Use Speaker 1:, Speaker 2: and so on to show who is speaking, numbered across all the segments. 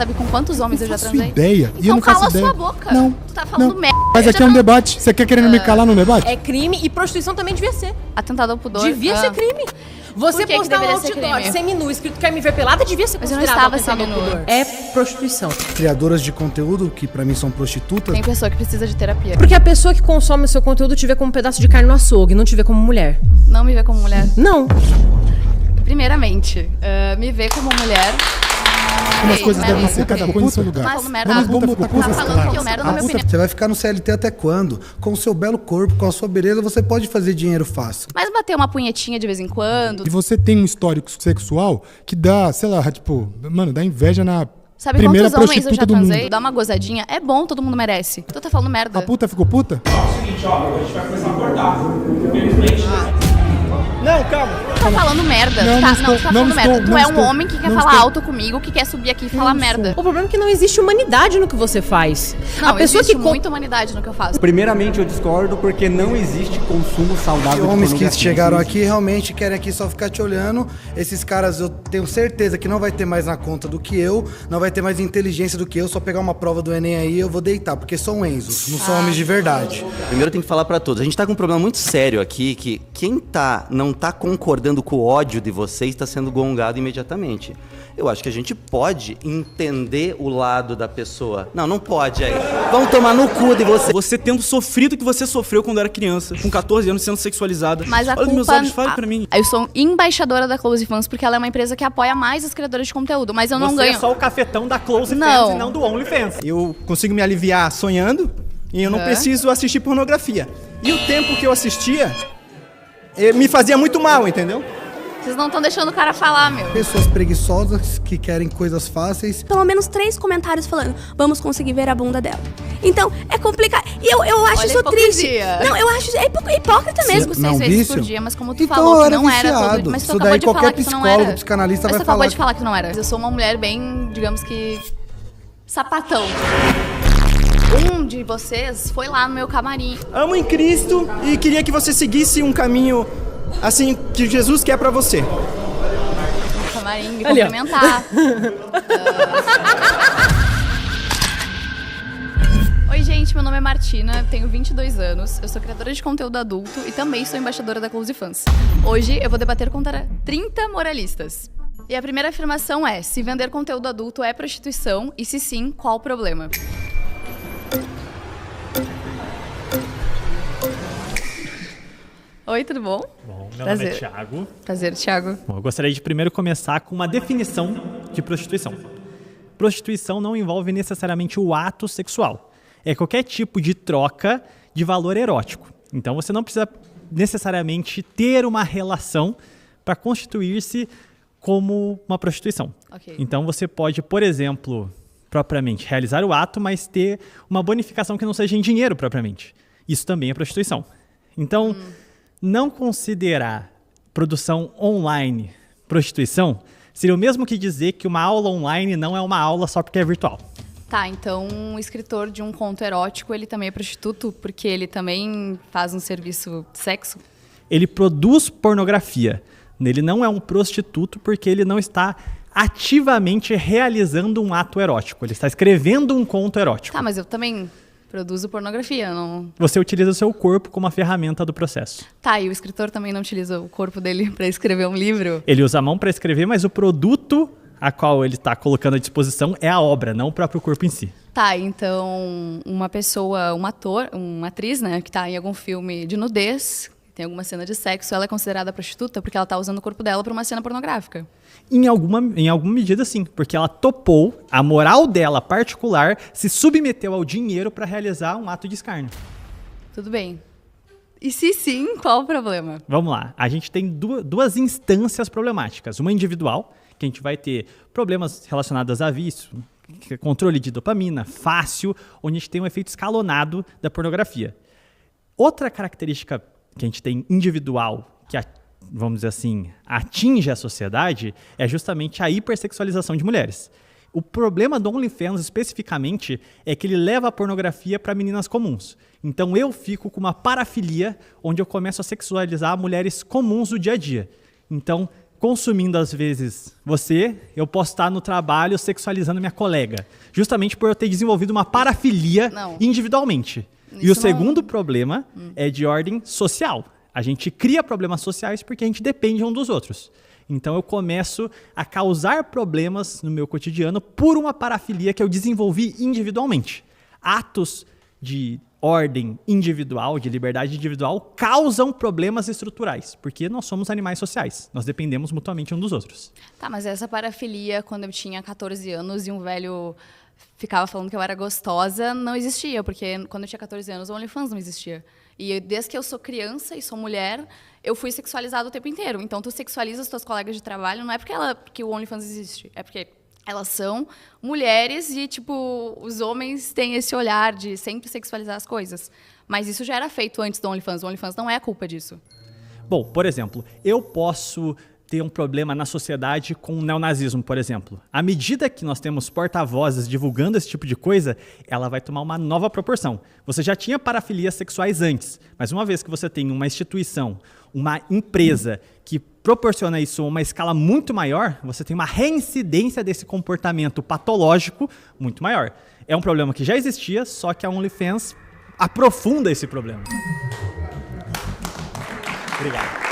Speaker 1: sabe com quantos homens eu já transei?
Speaker 2: Ideia.
Speaker 1: Então
Speaker 2: E eu não
Speaker 1: cala
Speaker 2: faço ideia.
Speaker 1: sua boca.
Speaker 2: Não.
Speaker 1: Tu tá falando merda.
Speaker 2: Mas aqui é um debate. Você quer querendo me calar no debate?
Speaker 3: É crime e prostituição também devia ser.
Speaker 1: Atentado ao pudor.
Speaker 3: Devia ser crime. Você
Speaker 1: Por que
Speaker 3: postar um
Speaker 1: deveria ser
Speaker 3: outdoor
Speaker 1: crime?
Speaker 3: seminu escrito quer me ver pelada devia ser
Speaker 1: Mas eu não
Speaker 3: considerado
Speaker 1: estava
Speaker 3: atentado ao
Speaker 1: seminua.
Speaker 3: pudor. É prostituição.
Speaker 4: Criadoras de conteúdo, que pra mim são prostitutas.
Speaker 1: Tem pessoa que precisa de terapia.
Speaker 3: Porque a pessoa que consome o seu conteúdo te vê como um pedaço de carne no açougue, não te vê como mulher.
Speaker 1: Não me vê como mulher.
Speaker 3: Não.
Speaker 1: Primeiramente, me vê como mulher.
Speaker 2: Umas
Speaker 1: Ei,
Speaker 2: coisas
Speaker 1: merda.
Speaker 2: devem ser cada coisa no seu lugar.
Speaker 1: Mas falando merda,
Speaker 2: Vamos botar
Speaker 1: tá
Speaker 2: coisas
Speaker 1: falando
Speaker 2: claras.
Speaker 1: que eu merda na
Speaker 4: A
Speaker 1: minha
Speaker 4: puta,
Speaker 1: opinião.
Speaker 4: você vai ficar no CLT até quando? Com o seu belo corpo, com a sua beleza, você pode fazer dinheiro fácil.
Speaker 1: Mas bater uma punhetinha de vez em quando.
Speaker 2: E você tem um histórico sexual que dá, sei lá, tipo, mano, dá inveja na
Speaker 1: Sabe
Speaker 2: primeira
Speaker 1: quantos homens eu já
Speaker 2: prostituta do
Speaker 1: transei?
Speaker 2: mundo.
Speaker 1: Dá uma gozadinha. É bom, todo mundo merece. Tu tá falando merda.
Speaker 2: A puta ficou puta?
Speaker 5: Seguinte, ó, a gente vai começar a cortar. Infelizmente.
Speaker 6: Não, calma.
Speaker 1: Tu tá falando merda.
Speaker 2: Não,
Speaker 1: tu
Speaker 2: não
Speaker 1: tá
Speaker 2: estou,
Speaker 1: falando
Speaker 2: não
Speaker 1: merda.
Speaker 2: estou,
Speaker 1: Tu
Speaker 2: não
Speaker 1: é um
Speaker 2: estou,
Speaker 1: homem que quer
Speaker 2: não
Speaker 1: falar
Speaker 2: estou.
Speaker 1: alto comigo, que quer subir aqui e falar merda.
Speaker 3: O problema é que não existe humanidade no que você faz.
Speaker 1: Não,
Speaker 3: a pessoa
Speaker 1: existe
Speaker 3: que
Speaker 1: muita humanidade no que eu faço.
Speaker 7: Primeiramente, eu discordo porque não existe consumo
Speaker 4: E
Speaker 7: saudável de
Speaker 4: homens que
Speaker 7: pornografia.
Speaker 4: chegaram aqui realmente querem aqui só ficar te olhando. Esses caras eu tenho certeza que não vai ter mais na conta do que eu, não vai ter mais inteligência do que eu. Só pegar uma prova do Enem aí eu vou deitar, porque são Enzos, não são homens de verdade.
Speaker 8: Primeiro eu tenho que falar pra todos, a gente tá com um problema muito sério aqui, que quem não tá concordando com o ódio de vocês está sendo gongado imediatamente. Eu acho que a gente pode entender o lado da pessoa. Não pode aí. Vão tomar no cu de você.
Speaker 6: Você tendo sofrido o que você sofreu quando era criança, com 14 anos sendo sexualizada.
Speaker 1: Mas a
Speaker 6: Olha
Speaker 1: culpa...
Speaker 6: meus olhos, fale pra mim.
Speaker 1: Eu sou embaixadora da Close Fans porque ela é uma empresa que apoia mais os criadores de conteúdo, mas eu não
Speaker 9: Você
Speaker 1: ganho.
Speaker 9: é só o cafetão da Close
Speaker 1: Não.
Speaker 9: Fans e não do OnlyFans.
Speaker 6: Eu consigo me aliviar sonhando e eu não preciso assistir pornografia. E o tempo que eu assistia me fazia muito mal, entendeu?
Speaker 1: Vocês não estão deixando o cara falar, meu.
Speaker 4: Pessoas preguiçosas que querem coisas fáceis.
Speaker 10: Pelo menos 3 comentários falando, vamos conseguir ver a bunda dela. Então, é complicado. E eu acho
Speaker 1: Olha a
Speaker 10: isso triste.
Speaker 1: hipocrisia.
Speaker 10: Não, eu acho hipócrita mesmo.
Speaker 1: 6 vezes
Speaker 4: vício?
Speaker 1: por dia, mas como tu
Speaker 4: Então,
Speaker 1: falou
Speaker 4: eu
Speaker 1: que
Speaker 4: era
Speaker 1: não era
Speaker 4: viciado.
Speaker 1: todo... Mas tu
Speaker 4: Isso
Speaker 1: acabou
Speaker 4: daí
Speaker 1: de falar
Speaker 4: qualquer
Speaker 1: que tu não
Speaker 4: psicólogo,
Speaker 1: era.
Speaker 4: psicanalista
Speaker 1: Mas
Speaker 4: vai
Speaker 1: tu acabou
Speaker 4: falar
Speaker 1: de falar que tu não era. Eu sou uma mulher bem, digamos que... sapatão. Um de vocês foi lá no meu camarim.
Speaker 6: Amo em Cristo e queria que você seguisse um caminho assim que Jesus quer pra você.
Speaker 1: Camarim, me
Speaker 3: Ali, ó.
Speaker 1: cumprimentar. Oi, gente, meu nome é Martina, tenho 22 anos, eu sou criadora de conteúdo adulto e também sou embaixadora da Close Fans. Hoje eu vou debater contra 30 moralistas. E a primeira afirmação é: se vender conteúdo adulto é prostituição e se sim, qual o problema? Oi, tudo bom?
Speaker 9: Bom, meu
Speaker 1: Prazer.
Speaker 9: nome é Thiago.
Speaker 1: Prazer, Thiago.
Speaker 9: Bom, eu gostaria de primeiro começar com uma definição de prostituição. Prostituição não envolve necessariamente o ato sexual. É qualquer tipo de troca de valor erótico. Então você não precisa necessariamente ter uma relação para constituir-se como uma prostituição.
Speaker 1: Ok.
Speaker 9: Então você pode, por exemplo, propriamente realizar o ato, mas ter uma bonificação que não seja em dinheiro propriamente. Isso também é prostituição. Então, não considerar produção online prostituição seria o mesmo que dizer que uma aula online não é uma aula só porque é virtual.
Speaker 1: Tá, então um escritor de um conto erótico, ele também é prostituto porque ele também faz um serviço de sexo?
Speaker 9: Ele produz pornografia. Ele não é um prostituto porque ele não está ativamente realizando um ato erótico. Ele está escrevendo um conto erótico.
Speaker 1: Tá, mas eu também produzo pornografia, não...
Speaker 9: Você utiliza o seu corpo como uma ferramenta do processo.
Speaker 1: Tá, e o escritor também não utiliza o corpo dele pra escrever um livro?
Speaker 9: Ele usa a mão para escrever, mas o produto a qual ele está colocando à disposição é a obra, não o próprio corpo em si.
Speaker 1: Tá, então uma pessoa, um ator, uma atriz, né, que tá em algum filme de nudez, tem alguma cena de sexo, ela é considerada prostituta porque ela tá usando o corpo dela pra uma cena pornográfica?
Speaker 9: Em alguma medida, sim, porque ela topou, a moral dela particular se submeteu ao dinheiro para realizar um ato de escárnio.
Speaker 1: Tudo bem. E se sim, qual o problema?
Speaker 9: Vamos lá, a gente tem duas instâncias problemáticas. Uma individual, que a gente vai ter problemas relacionados a vício, controle de dopamina, fácil, onde a gente tem um efeito escalonado da pornografia. Outra característica que a gente tem individual, que, vamos dizer assim, atinge a sociedade, é justamente a hipersexualização de mulheres. O problema do OnlyFans, especificamente, é que ele leva a pornografia para meninas comuns. Então eu fico com uma parafilia, onde eu começo a sexualizar mulheres comuns do dia a dia. Então, consumindo, às vezes, você, eu posso estar no trabalho sexualizando minha colega. Justamente por eu ter desenvolvido uma parafilia individualmente. E o segundo problema é de ordem social. A gente cria problemas sociais porque a gente depende um dos outros. Então eu começo a causar problemas no meu cotidiano por uma parafilia que eu desenvolvi individualmente. Atos de ordem individual, de liberdade individual, causam problemas estruturais, porque nós somos animais sociais, nós dependemos mutuamente um dos outros.
Speaker 1: Tá, mas essa parafilia, quando eu tinha 14 anos e um velho ficava falando que eu era gostosa, não existia, porque quando eu tinha 14 anos o OnlyFans não existia. E desde que eu sou criança e sou mulher, eu fui sexualizada o tempo inteiro. Então, tu sexualiza as tuas colegas de trabalho, não é porque o OnlyFans existe, é porque elas são mulheres e, tipo, os homens têm esse olhar de sempre sexualizar as coisas. Mas isso já era feito antes do OnlyFans. O OnlyFans não é a culpa disso.
Speaker 9: Bom, por exemplo, eu posso ter um problema na sociedade com o neonazismo, por exemplo. À medida que nós temos porta-vozes divulgando esse tipo de coisa, ela vai tomar uma nova proporção. Você já tinha parafilias sexuais antes, mas uma vez que você tem uma instituição, uma empresa que proporciona isso a uma escala muito maior, você tem uma reincidência desse comportamento patológico muito maior. É um problema que já existia, só que a OnlyFans aprofunda esse problema. Obrigado.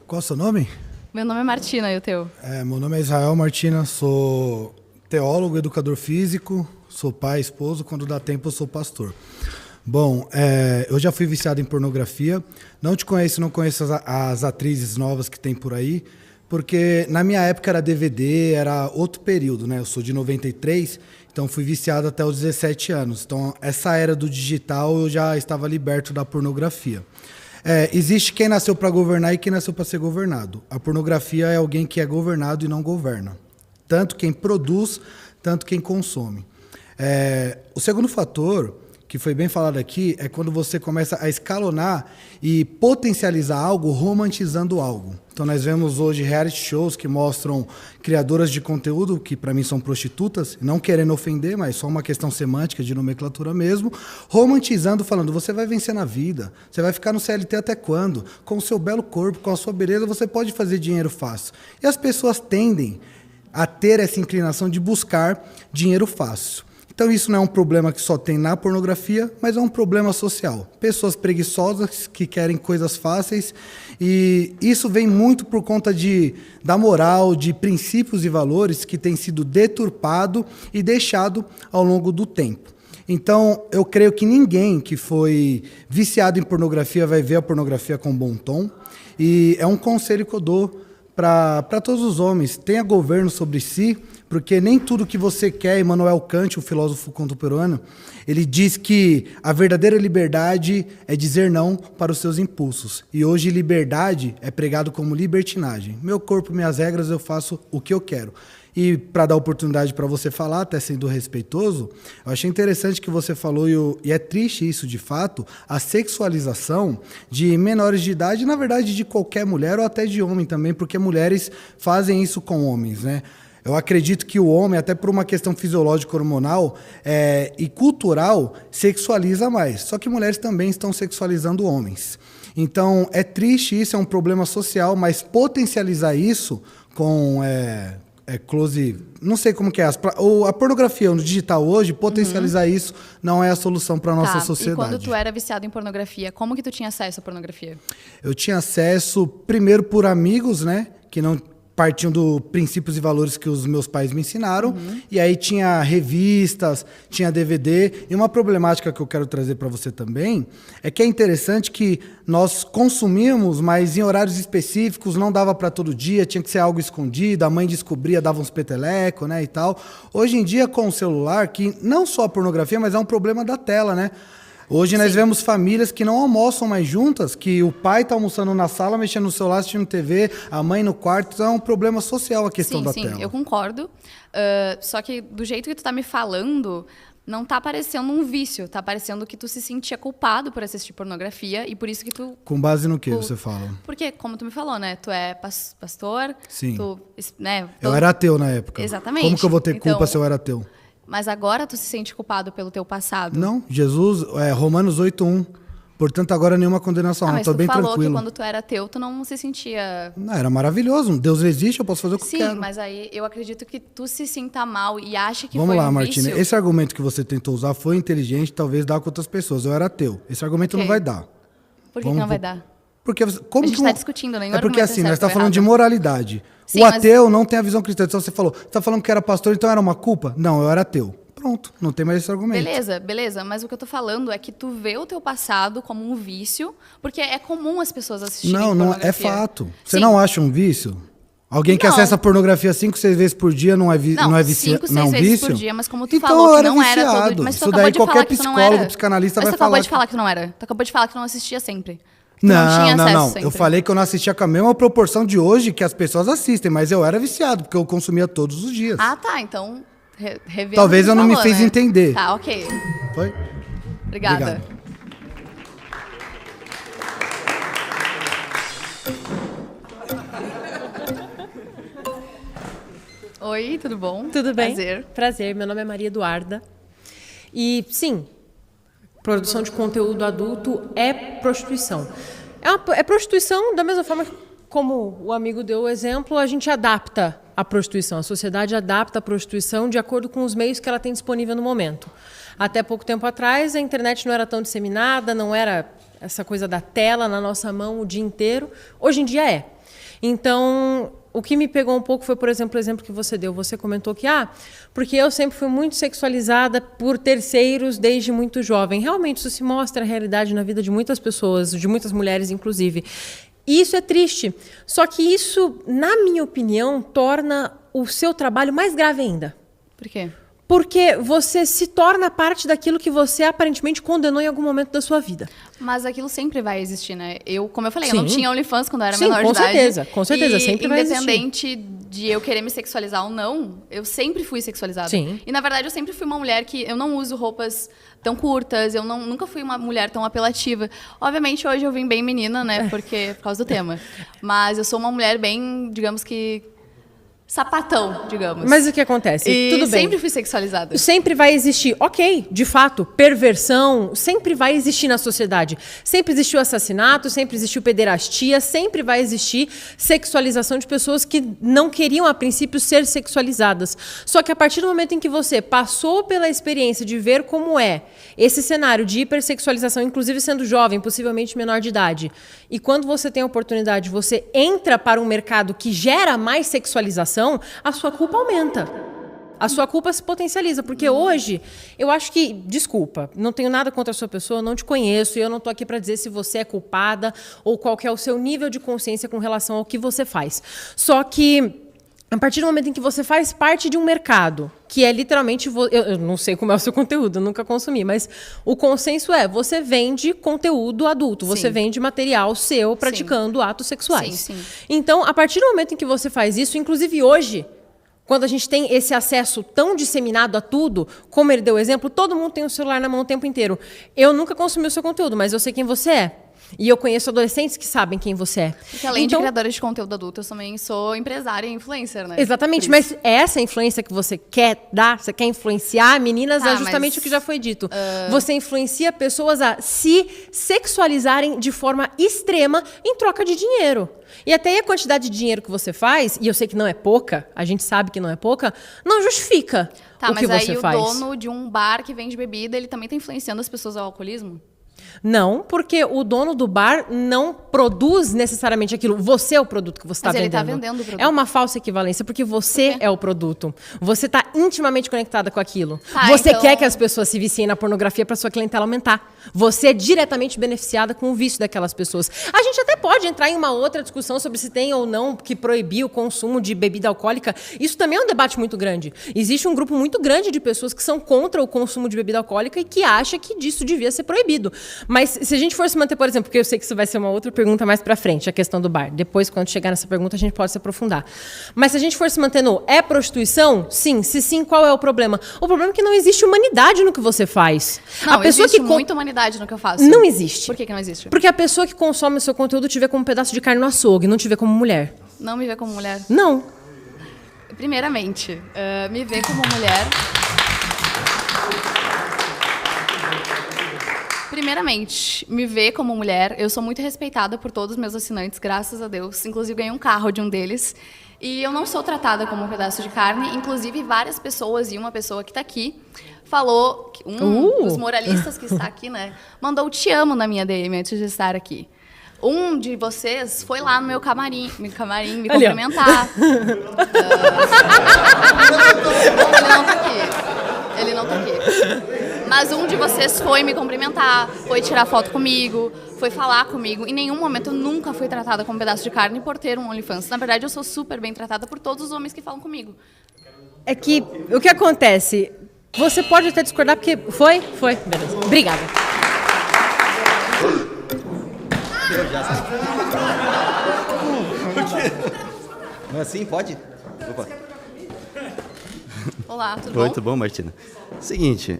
Speaker 4: Qual é o seu nome?
Speaker 1: Meu nome é Martina, e o teu?
Speaker 4: Meu nome é Israel Martina, sou teólogo, educador físico, sou pai, esposo, quando dá tempo eu sou pastor. Bom, eu já fui viciado em pornografia, não te conheço, não conheço as atrizes novas que tem por aí, porque na minha época era DVD, era outro período, né? Eu sou de 93, então fui viciado até os 17 anos. Então, essa era do digital eu já estava liberto da pornografia. Existe quem nasceu para governar e quem nasceu para ser governado. A pornografia é alguém que é governado e não governa. Tanto quem produz, tanto quem consome. O segundo fator, que foi bem falado aqui, é quando você começa a escalonar e potencializar algo, romantizando algo. Então nós vemos hoje reality shows que mostram criadoras de conteúdo, que para mim são prostitutas, não querendo ofender, mas só uma questão semântica de nomenclatura mesmo, romantizando, falando, você vai vencer na vida, você vai ficar no CLT até quando? Com o seu belo corpo, com a sua beleza, você pode fazer dinheiro fácil. E as pessoas tendem a ter essa inclinação de buscar dinheiro fácil. Então isso não é um problema que só tem na pornografia, mas é um problema social. Pessoas preguiçosas que querem coisas fáceis, e isso vem muito por conta da moral, de princípios e valores que tem sido deturpado e deixado ao longo do tempo. Então, eu creio que ninguém que foi viciado em pornografia vai ver a pornografia com bom tom, e é um conselho que eu dou para todos os homens: tenha governo sobre si, porque nem tudo que você quer. Immanuel Kant, o filósofo contemporâneo, ele diz que a verdadeira liberdade é dizer não para os seus impulsos. E hoje liberdade é pregado como libertinagem. Meu corpo, minhas regras, eu faço o que eu quero. E para dar oportunidade para você falar, até sendo respeitoso, eu achei interessante que você falou, e é triste isso de fato, a sexualização de menores de idade, na verdade de qualquer mulher ou até de homem também, porque mulheres fazem isso com homens, né? Eu acredito que o homem, até por uma questão fisiológica hormonal e cultural, sexualiza mais. Só que mulheres também estão sexualizando homens. Então, é triste isso, é um problema social, mas potencializar isso com close... Não sei como que é. A pornografia no digital hoje, potencializar isso não é a solução para a nossa sociedade.
Speaker 1: E quando tu era viciado em pornografia, como que tu tinha acesso à pornografia?
Speaker 4: Eu tinha acesso, primeiro, por amigos, né? Que não partiam dos princípios e valores que os meus pais me ensinaram. E aí tinha revistas, tinha DVD. E uma problemática que eu quero trazer para você também é que é interessante que nós consumíamos, mas em horários específicos, não dava para todo dia, tinha que ser algo escondido, a mãe descobria, dava uns peteleco, né, e tal. Hoje em dia, com o celular, que não só a pornografia, mas é um problema da tela, né? Hoje nós vemos famílias que não almoçam mais juntas, que o pai está almoçando na sala, mexendo no celular, assistindo TV, a mãe no quarto. Então é um problema social a questão da tela.
Speaker 1: Sim, eu concordo. Só que do jeito que tu tá me falando, não tá parecendo um vício. Tá parecendo que tu se sentia culpado por assistir pornografia e por isso que tu...
Speaker 4: Com base no que você fala?
Speaker 1: Porque, como tu me falou, né? Tu é pastor.
Speaker 4: Sim.
Speaker 1: Tu, né,
Speaker 4: eu era ateu na época.
Speaker 1: Exatamente.
Speaker 4: Como que eu vou ter culpa se eu era ateu?
Speaker 1: Mas agora tu se sente culpado pelo teu passado?
Speaker 4: Não, Jesus, Romanos 8:1. Portanto, agora nenhuma condenação.
Speaker 1: Mas
Speaker 4: Tô
Speaker 1: tu
Speaker 4: bem
Speaker 1: falou
Speaker 4: tranquilo.
Speaker 1: que quando tu era ateu, tu não se sentia...
Speaker 4: Não, era maravilhoso. Deus existe, eu posso fazer o que eu
Speaker 1: Sim,
Speaker 4: quero.
Speaker 1: mas aí eu acredito que tu se sinta mal e acha que
Speaker 4: Vamos
Speaker 1: foi
Speaker 4: lá,
Speaker 1: um
Speaker 4: Martina.
Speaker 1: vício.
Speaker 4: Esse argumento que você tentou usar foi inteligente, talvez dá com outras pessoas. Eu era ateu. Esse argumento
Speaker 1: Ok.
Speaker 4: não vai dar.
Speaker 1: Por que não vai dar?
Speaker 4: Porque como
Speaker 1: A gente
Speaker 4: que
Speaker 1: tá discutindo, nenhum
Speaker 4: É porque
Speaker 1: argumento é
Speaker 4: assim,
Speaker 1: certo
Speaker 4: nós estamos
Speaker 1: ou
Speaker 4: falando de
Speaker 1: errado.
Speaker 4: moralidade.
Speaker 1: Sim,
Speaker 4: o
Speaker 1: mas-
Speaker 4: ateu não tem a visão cristã. Então você falou, você tá falando que era pastor, então era uma culpa? Não, eu era ateu. Pronto, não tem mais esse argumento.
Speaker 1: Beleza, mas o que eu tô falando é que tu vê o teu passado como um vício, porque é comum as pessoas assistirem
Speaker 4: Não, é
Speaker 1: pornografia.
Speaker 4: fato. Você
Speaker 1: Sim.
Speaker 4: não acha um vício? Alguém que
Speaker 1: Não.
Speaker 4: acessa pornografia 5, 6 vezes por dia não é vício?
Speaker 1: Não,
Speaker 4: Não é vício?
Speaker 1: 5, 6
Speaker 4: Não
Speaker 1: vezes
Speaker 4: vício?
Speaker 1: por dia, mas como tu
Speaker 4: Então
Speaker 1: falou
Speaker 4: eu
Speaker 1: que
Speaker 4: era
Speaker 1: não era
Speaker 4: viciado.
Speaker 1: todo... Mas tu
Speaker 4: Isso
Speaker 1: acabou
Speaker 4: daí
Speaker 1: de falar
Speaker 4: qualquer
Speaker 1: que tu não
Speaker 4: psicólogo,
Speaker 1: era.
Speaker 4: psicanalista
Speaker 1: Mas
Speaker 4: vai
Speaker 1: tu acabou
Speaker 4: falar
Speaker 1: de falar que tu não era. Tu acabou de falar que tu não assistia sempre. Tu
Speaker 4: Não,
Speaker 1: tinha acesso
Speaker 4: não.
Speaker 1: sempre.
Speaker 4: Eu falei que eu não assistia com a mesma proporção de hoje que as pessoas assistem, mas eu era viciado, porque eu consumia todos os dias.
Speaker 1: Ah, tá, então... Revendo
Speaker 4: Talvez
Speaker 1: o que
Speaker 4: eu
Speaker 1: tu
Speaker 4: não me
Speaker 1: falou,
Speaker 4: fiz
Speaker 1: né?
Speaker 4: entender.
Speaker 1: Tá, ok.
Speaker 4: Foi?
Speaker 1: Obrigada.
Speaker 4: Obrigado.
Speaker 1: Oi, tudo bom?
Speaker 3: Tudo bem?
Speaker 1: Prazer.
Speaker 3: Prazer, meu nome é Maria Eduarda. E, sim, produção de conteúdo adulto é prostituição. É prostituição da mesma forma que, como o amigo deu o exemplo, a gente adapta a prostituição. A sociedade adapta a prostituição de acordo com os meios que ela tem disponível no momento. Até pouco tempo atrás, a internet não era tão disseminada, não era essa coisa da tela na nossa mão o dia inteiro. Hoje em dia é. Então, o que me pegou um pouco foi, por exemplo, o exemplo que você deu. Você comentou que, porque eu sempre fui muito sexualizada por terceiros desde muito jovem. Realmente, isso se mostra a realidade na vida de muitas pessoas, de muitas mulheres, inclusive. E isso é triste. Só que isso, na minha opinião, torna o seu trabalho mais grave ainda.
Speaker 1: Por quê?
Speaker 3: Porque você se torna parte daquilo que você aparentemente condenou em algum momento da sua vida.
Speaker 1: Mas aquilo sempre vai existir, né? Como eu falei,
Speaker 3: Sim.
Speaker 1: eu não tinha OnlyFans quando eu era
Speaker 3: Sim,
Speaker 1: menor
Speaker 3: com
Speaker 1: de idade.
Speaker 3: certeza, com certeza,
Speaker 1: E
Speaker 3: sempre vai existir.
Speaker 1: independente de eu querer me sexualizar ou não, eu sempre fui sexualizada.
Speaker 3: Sim.
Speaker 1: E na verdade eu sempre fui uma mulher que eu não uso roupas tão curtas, nunca fui uma mulher tão apelativa. Obviamente hoje eu vim bem menina, né? Por causa do tema. Mas eu sou uma mulher bem, digamos que sapatão, digamos.
Speaker 3: Mas o que acontece?
Speaker 1: E
Speaker 3: Tudo bem.
Speaker 1: sempre fui sexualizada.
Speaker 3: Sempre vai existir, ok, de fato, perversão sempre vai existir na sociedade. Sempre existiu assassinato, sempre existiu pederastia, sempre vai existir sexualização de pessoas que não queriam, a princípio, ser sexualizadas. Só que a partir do momento em que você passou pela experiência de ver como é esse cenário de hipersexualização, inclusive sendo jovem, possivelmente menor de idade, e quando você tem a oportunidade, você entra para um mercado que gera mais sexualização, a sua culpa aumenta. A sua culpa se potencializa, porque hoje, eu acho que, desculpa, não tenho nada contra a sua pessoa, não te conheço, e eu não estou aqui para dizer se você é culpada ou qual que é o seu nível de consciência com relação ao que você faz. Só que, a partir do momento em que você faz parte de um mercado, que é literalmente... Eu não sei como é o seu conteúdo, eu nunca consumi, mas o consenso é, você vende conteúdo adulto, você
Speaker 1: Sim.
Speaker 3: vende material seu praticando atos sexuais.
Speaker 1: Sim, sim.
Speaker 3: Então, a partir do momento em que você faz isso, inclusive hoje, quando a gente tem esse acesso tão disseminado a tudo, como ele deu o exemplo, todo mundo tem o celular na mão o tempo inteiro. Eu nunca consumi o seu conteúdo, mas eu sei quem você é. E eu conheço adolescentes que sabem quem você é.
Speaker 1: Porque além de criadora de conteúdo adulto, eu também sou empresária e influencer, né?
Speaker 3: Exatamente,
Speaker 1: Por isso.
Speaker 3: mas essa influência que você quer dar, você quer influenciar meninas,
Speaker 1: Tá,
Speaker 3: é justamente
Speaker 1: mas,
Speaker 3: o que já foi dito. Você influencia pessoas a se sexualizarem de forma extrema em troca de dinheiro. E até a quantidade de dinheiro que você faz, e eu sei que não é pouca, a gente sabe que não é pouca, não justifica
Speaker 1: Tá,
Speaker 3: o que
Speaker 1: mas
Speaker 3: você
Speaker 1: aí o
Speaker 3: faz.
Speaker 1: dono de um bar que vende bebida, ele também tá influenciando as pessoas ao alcoolismo?
Speaker 3: Não, porque o dono do bar não produz necessariamente aquilo. Você é o produto que você está
Speaker 1: Mas
Speaker 3: vendendo.
Speaker 1: ele tá vendendo o produto.
Speaker 3: É uma falsa equivalência, porque você é o produto. Você está intimamente conectada com aquilo.
Speaker 1: Tá,
Speaker 3: Você
Speaker 1: então-
Speaker 3: quer que as pessoas se viciem na pornografia para sua clientela aumentar. Você é diretamente beneficiada com o vício daquelas pessoas. A gente até pode entrar em uma outra discussão sobre se tem ou não que proibir o consumo de bebida alcoólica. Isso também é um debate muito grande. Existe um grupo muito grande de pessoas que são contra o consumo de bebida alcoólica e que acha que disso devia ser proibido. Mas se a gente for se manter, por exemplo, porque eu sei que isso vai ser uma outra pergunta mais pra frente, a questão do bar. Depois, quando chegar nessa pergunta, a gente pode se aprofundar. Mas se a gente for se manter no é prostituição? Sim. Se sim, qual é o problema? O problema é que não existe humanidade no que você faz.
Speaker 1: Não,
Speaker 3: a pessoa
Speaker 1: existe
Speaker 3: que
Speaker 1: muita humanidade no que eu faço.
Speaker 3: Não existe.
Speaker 1: Por que não existe?
Speaker 3: Porque a pessoa que consome o seu conteúdo te vê como um pedaço de carne no açougue, não te vê como mulher.
Speaker 1: Não me vê como mulher?
Speaker 3: Não.
Speaker 1: Primeiramente, me vê como mulher... Primeiramente, me ver como mulher. Eu sou muito respeitada por todos os meus assinantes, graças a Deus. Inclusive, ganhei um carro de um deles. E eu não sou tratada como um pedaço de carne. Inclusive, várias pessoas, e uma pessoa que está aqui, falou, que dos moralistas que está aqui, né, mandou "te amo" na minha DM antes de estar aqui. Um de vocês foi lá no meu camarim me cumprimentar. Ele não tá aqui. Mas um de vocês foi me cumprimentar, foi tirar foto comigo, foi falar comigo. Em nenhum momento eu nunca fui tratada como um pedaço de carne por ter um OnlyFans. Na verdade, eu sou super bem tratada por todos os homens que falam comigo.
Speaker 3: É que o que acontece? Você pode até discordar, porque foi? Foi. Beleza. Obrigada.
Speaker 8: Assim, pode? Opa.
Speaker 1: Olá, tudo bom?
Speaker 8: Oi, tudo bom, Martina? Seguinte,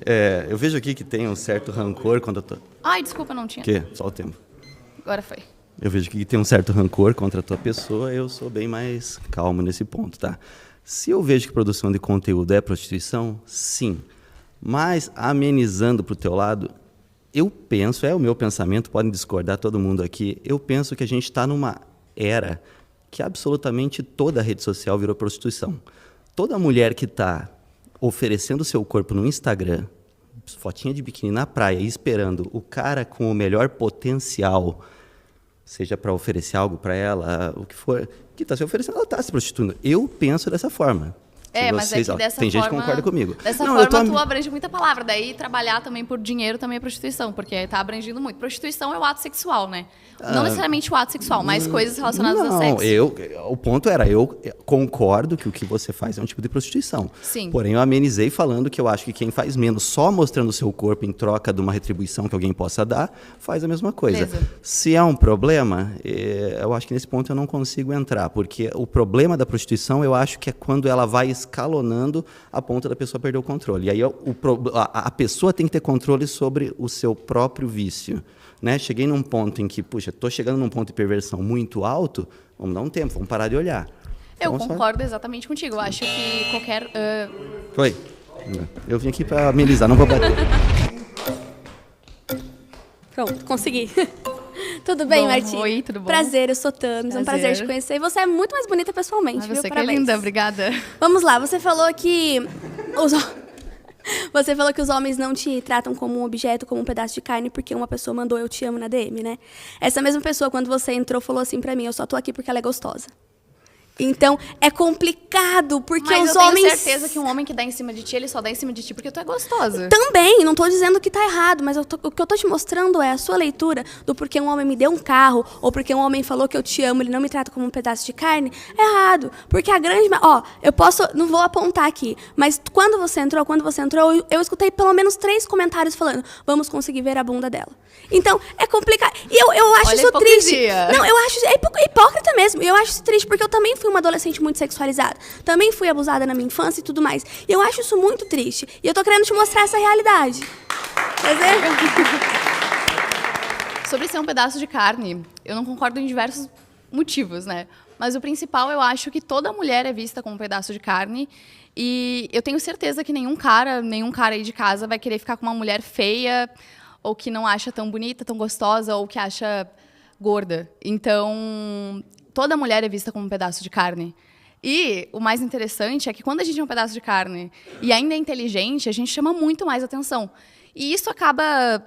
Speaker 8: eu vejo aqui que tem um certo rancor quando eu tô...
Speaker 1: Ai, desculpa, não tinha.
Speaker 8: Que? Só o tempo.
Speaker 1: Agora foi.
Speaker 8: Eu vejo que tem um certo rancor contra a tua pessoa, eu sou bem mais calmo nesse ponto, tá? Se eu vejo que produção de conteúdo é prostituição, sim. Mas amenizando pro teu lado, eu penso, é o meu pensamento, podem discordar todo mundo aqui, eu penso que a gente está numa era que absolutamente toda rede social virou prostituição. Toda mulher que está oferecendo seu corpo no Instagram, fotinha de biquíni na praia, esperando o cara com o melhor potencial, seja para oferecer algo para ela, o que for, que está se oferecendo, ela está se prostituindo. Eu penso dessa forma.
Speaker 1: Mas é que dessa
Speaker 8: tem
Speaker 1: forma...
Speaker 8: gente que concorda comigo.
Speaker 1: Dessa
Speaker 8: não,
Speaker 1: forma, tu abrange muita palavra. Daí, trabalhar também por dinheiro também é prostituição, porque tá abrangindo muito. Prostituição é o ato sexual, né? Não necessariamente o ato sexual, mas coisas relacionadas ao sexo.
Speaker 8: O ponto era, eu concordo que o que você faz é um tipo de prostituição.
Speaker 1: Sim.
Speaker 8: Porém, eu amenizei falando que eu acho que quem faz menos, só mostrando o seu corpo em troca de uma retribuição que alguém possa dar, faz a mesma coisa.
Speaker 1: Beleza.
Speaker 8: Se há um problema, eu acho que nesse ponto eu não consigo entrar, porque o problema da prostituição, eu acho que é quando ela vai escalonando a ponto da pessoa perder o controle. E aí a pessoa tem que ter controle sobre o seu próprio vício. Né? Cheguei num ponto em que, puxa, estou chegando num ponto de perversão muito alto, vamos dar um tempo, vamos parar de olhar.
Speaker 1: Eu concordo exatamente contigo. Eu acho que qualquer...
Speaker 8: Oi. Eu vim aqui para amenizar, não vou bater.
Speaker 10: Pronto, consegui. Tudo bem, Martina?
Speaker 1: Oi, tudo bom?
Speaker 10: Prazer, eu sou Tamis, é um prazer te conhecer. E você é muito mais bonita pessoalmente, viu?
Speaker 1: Você
Speaker 10: Parabéns.
Speaker 1: que é linda, obrigada.
Speaker 10: Vamos lá, você falou que... Você falou que os homens não te tratam como um objeto, como um pedaço de carne, porque uma pessoa mandou "eu te amo" na DM, né? Essa mesma pessoa, quando você entrou, falou assim pra mim: "eu só tô aqui porque ela é gostosa". Então, é complicado, porque
Speaker 1: mas
Speaker 10: os
Speaker 1: eu
Speaker 10: homens...
Speaker 1: tenho certeza que um homem que dá em cima de ti, ele só dá em cima de ti porque tu é gostosa.
Speaker 10: Também, não tô dizendo que tá errado, mas o que eu tô te mostrando é a sua leitura do porquê um homem me deu um carro, ou porque um homem falou que "eu te amo", ele não me trata como um pedaço de carne, é errado. Porque a grande... eu posso... Não vou apontar aqui, mas quando você entrou, eu escutei pelo menos 3 comentários falando: "vamos conseguir ver a bunda dela". Então, é complicado. E eu acho isso triste. Não, eu acho... É hipócrita mesmo. Eu acho isso triste, porque eu também fui uma adolescente muito sexualizada. Também fui abusada na minha infância e tudo mais. E eu acho isso muito triste. E eu tô querendo te mostrar essa realidade. Quer dizer?
Speaker 1: Sobre ser um pedaço de carne, eu não concordo em diversos motivos, né? Mas o principal, eu acho que toda mulher é vista como um pedaço de carne. E eu tenho certeza que nenhum cara aí de casa vai querer ficar com uma mulher feia, ou que não acha tão bonita, tão gostosa, ou que acha gorda. Então, toda mulher é vista como um pedaço de carne. E o mais interessante é que quando a gente é um pedaço de carne e ainda é inteligente, a gente chama muito mais atenção. E isso acaba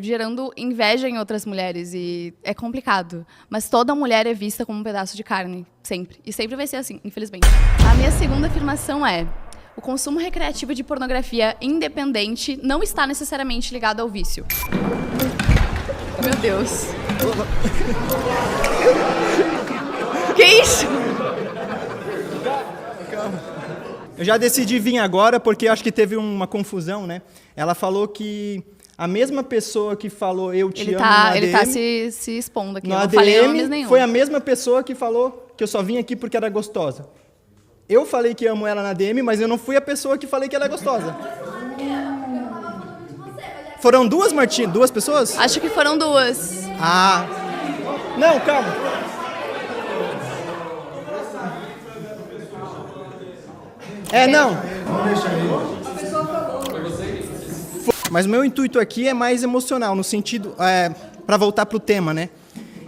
Speaker 1: gerando inveja em outras mulheres, e é complicado. Mas toda mulher é vista como um pedaço de carne, sempre. E sempre vai ser assim, infelizmente. A minha segunda afirmação é: o consumo recreativo de pornografia independente não está necessariamente ligado ao vício. Meu Deus. Que isso?
Speaker 6: Eu já decidi vir agora porque acho que teve uma confusão, né? Ela falou que a mesma pessoa que falou "eu te amo" na ADM...
Speaker 1: Ele tá se expondo aqui, eu
Speaker 6: não
Speaker 1: não falei
Speaker 6: ADM,
Speaker 1: nomes nenhum.
Speaker 6: foi a mesma pessoa que falou que eu só vim aqui porque era gostosa. Eu falei que amo ela na DM, mas eu não fui a pessoa que falei que ela é gostosa. Foram duas, Martina? 2 pessoas?
Speaker 1: Acho que foram 2.
Speaker 6: Ah. Não, calma. Não. Mas o meu intuito aqui é mais emocional, no sentido, para voltar para o tema, né?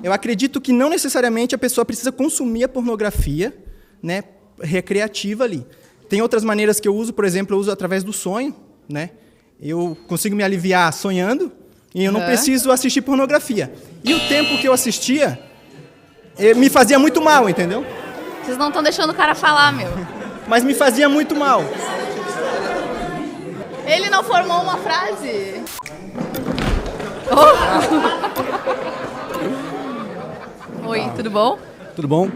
Speaker 6: Eu acredito que não necessariamente a pessoa precisa consumir a pornografia, né, recreativa ali. Tem outras maneiras que eu uso, por exemplo, eu uso através do sonho, né? Eu consigo me aliviar sonhando e eu não preciso assistir pornografia. E o tempo que eu assistia me fazia muito mal, entendeu?
Speaker 1: Vocês não estão deixando o cara falar, meu.
Speaker 6: Mas me fazia muito mal.
Speaker 1: Ele não formou uma frase. Oi, tudo bom?
Speaker 7: Tudo bom?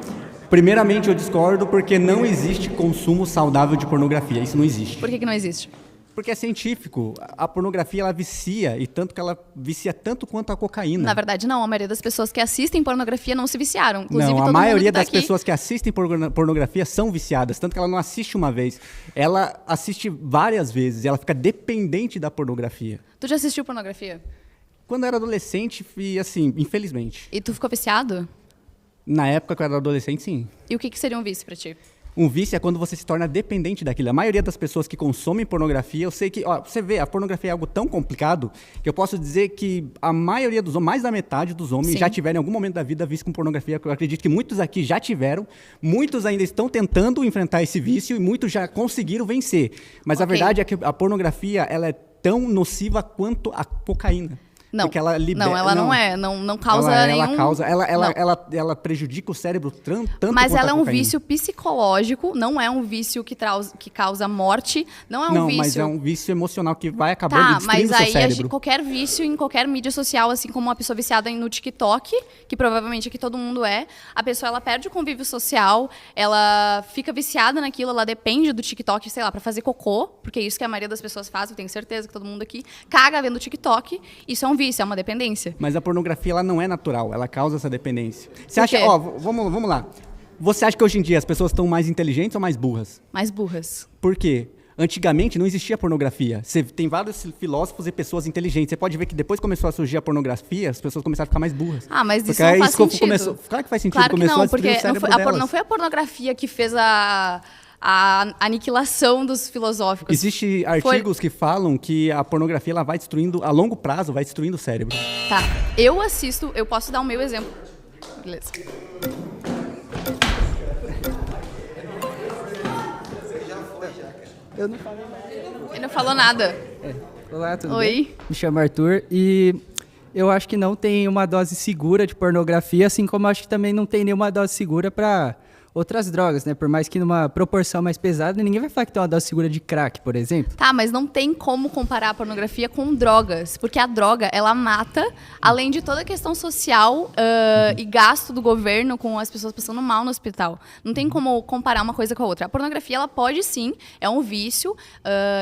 Speaker 7: Primeiramente, eu discordo porque não existe consumo saudável de pornografia. Isso não existe.
Speaker 1: Por que não existe?
Speaker 7: Porque é científico. A pornografia, ela vicia, e tanto que ela vicia tanto quanto a cocaína.
Speaker 1: Na verdade, não. A maioria das pessoas que assistem pornografia não se viciaram. Inclusive,
Speaker 7: não,
Speaker 1: todo
Speaker 7: a maioria
Speaker 1: mundo que tá
Speaker 7: das
Speaker 1: aqui...
Speaker 7: pessoas que assistem pornografia são viciadas, tanto que ela não assiste uma vez. Ela assiste várias vezes e ela fica dependente da pornografia.
Speaker 1: Tu já assistiu pornografia?
Speaker 7: Quando eu era adolescente, e assim, infelizmente.
Speaker 1: E tu ficou viciado?
Speaker 7: Na época que eu era adolescente, sim.
Speaker 1: E o que seria um vício pra ti?
Speaker 7: Um vício é quando você se torna dependente daquilo. A maioria das pessoas que consomem pornografia, eu sei que... Ó, você vê, a pornografia é algo tão complicado que eu posso dizer que a maioria dos homens, mais da metade dos homens, já tiveram em algum momento da vida vício com pornografia. Eu acredito que muitos aqui já tiveram, muitos ainda estão tentando enfrentar esse vício e muitos já conseguiram vencer. Mas a verdade é que a pornografia ela é tão nociva quanto a cocaína.
Speaker 1: Não,
Speaker 7: porque ela
Speaker 1: não, ela não é, não causa nenhum...
Speaker 7: Ela prejudica o cérebro tanto
Speaker 1: Mas
Speaker 7: quanto
Speaker 1: ela é
Speaker 7: a
Speaker 1: um
Speaker 7: cocaína.
Speaker 1: vício psicológico, não é um vício que causa morte, não é um vício...
Speaker 7: mas é um vício emocional que vai acabando destruindo o seu
Speaker 1: mas aí
Speaker 7: cérebro.
Speaker 1: qualquer vício em qualquer mídia social, assim como uma pessoa viciada no TikTok, que provavelmente aqui todo mundo é, a pessoa ela perde o convívio social, ela fica viciada naquilo, ela depende do TikTok, sei lá, pra fazer cocô, porque é isso que a maioria das pessoas faz, eu tenho certeza que todo mundo aqui caga vendo TikTok, isso é um vício, é uma dependência.
Speaker 7: Mas a pornografia, ela não é natural, ela causa essa dependência. Você acha, vamos lá. Você acha que hoje em dia as pessoas estão mais inteligentes ou mais burras?
Speaker 1: Mais burras.
Speaker 7: Por quê? Antigamente não existia pornografia. Você tem vários filósofos e pessoas inteligentes. Você pode ver que depois que começou a surgir a pornografia, as pessoas começaram a ficar mais burras.
Speaker 1: Ah, mas isso não faz sentido.
Speaker 7: Claro que faz sentido.
Speaker 1: Claro que
Speaker 7: começou
Speaker 1: não,
Speaker 7: a
Speaker 1: porque não foi a pornografia que fez a aniquilação dos filosóficos.
Speaker 7: Existem artigos que falam que a pornografia ela vai destruindo, a longo prazo, vai destruindo o cérebro.
Speaker 1: Tá, eu posso dar o meu exemplo. Beleza.
Speaker 11: Eu não falei nada.
Speaker 1: Ele não falou nada.
Speaker 11: Olá, tudo
Speaker 1: Oi.
Speaker 11: bem? Me chamo Arthur e eu acho que não tem uma dose segura de pornografia, assim como acho que também não tem nenhuma dose segura para outras drogas, né? Por mais que numa proporção mais pesada, ninguém vai falar que tem uma dose segura de crack, por exemplo.
Speaker 1: Tá, mas não tem como comparar a pornografia com drogas, porque a droga, ela mata, além de toda a questão social e gasto do governo com as pessoas passando mal no hospital. Não tem como comparar uma coisa com a outra. A pornografia, ela pode sim, é um vício.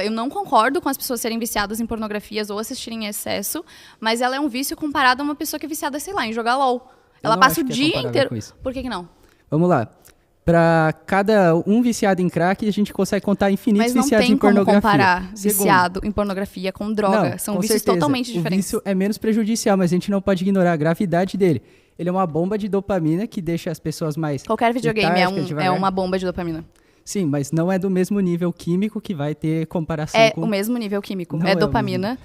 Speaker 1: Eu não concordo com as pessoas serem viciadas em pornografias ou assistirem em excesso, mas ela é um vício comparado a uma pessoa que é viciada, sei lá, em jogar LOL. Ela passa o dia inteiro... Por que não?
Speaker 11: Vamos lá. Para cada um viciado em crack, a gente consegue contar infinitos viciados em pornografia.
Speaker 1: Mas não tem como comparar viciado em pornografia com droga.
Speaker 11: Não,
Speaker 1: são
Speaker 11: com
Speaker 1: vícios
Speaker 11: certeza.
Speaker 1: totalmente diferentes.
Speaker 11: O vício é menos prejudicial, mas a gente não pode ignorar a gravidade dele. Ele é uma bomba de dopamina que deixa as pessoas mais...
Speaker 1: Qualquer videogame
Speaker 11: letárgicas,
Speaker 1: é uma bomba de dopamina.
Speaker 11: Sim, mas não é do mesmo nível químico que vai ter comparação com...
Speaker 1: É o mesmo nível químico.
Speaker 11: Não
Speaker 1: É dopamina.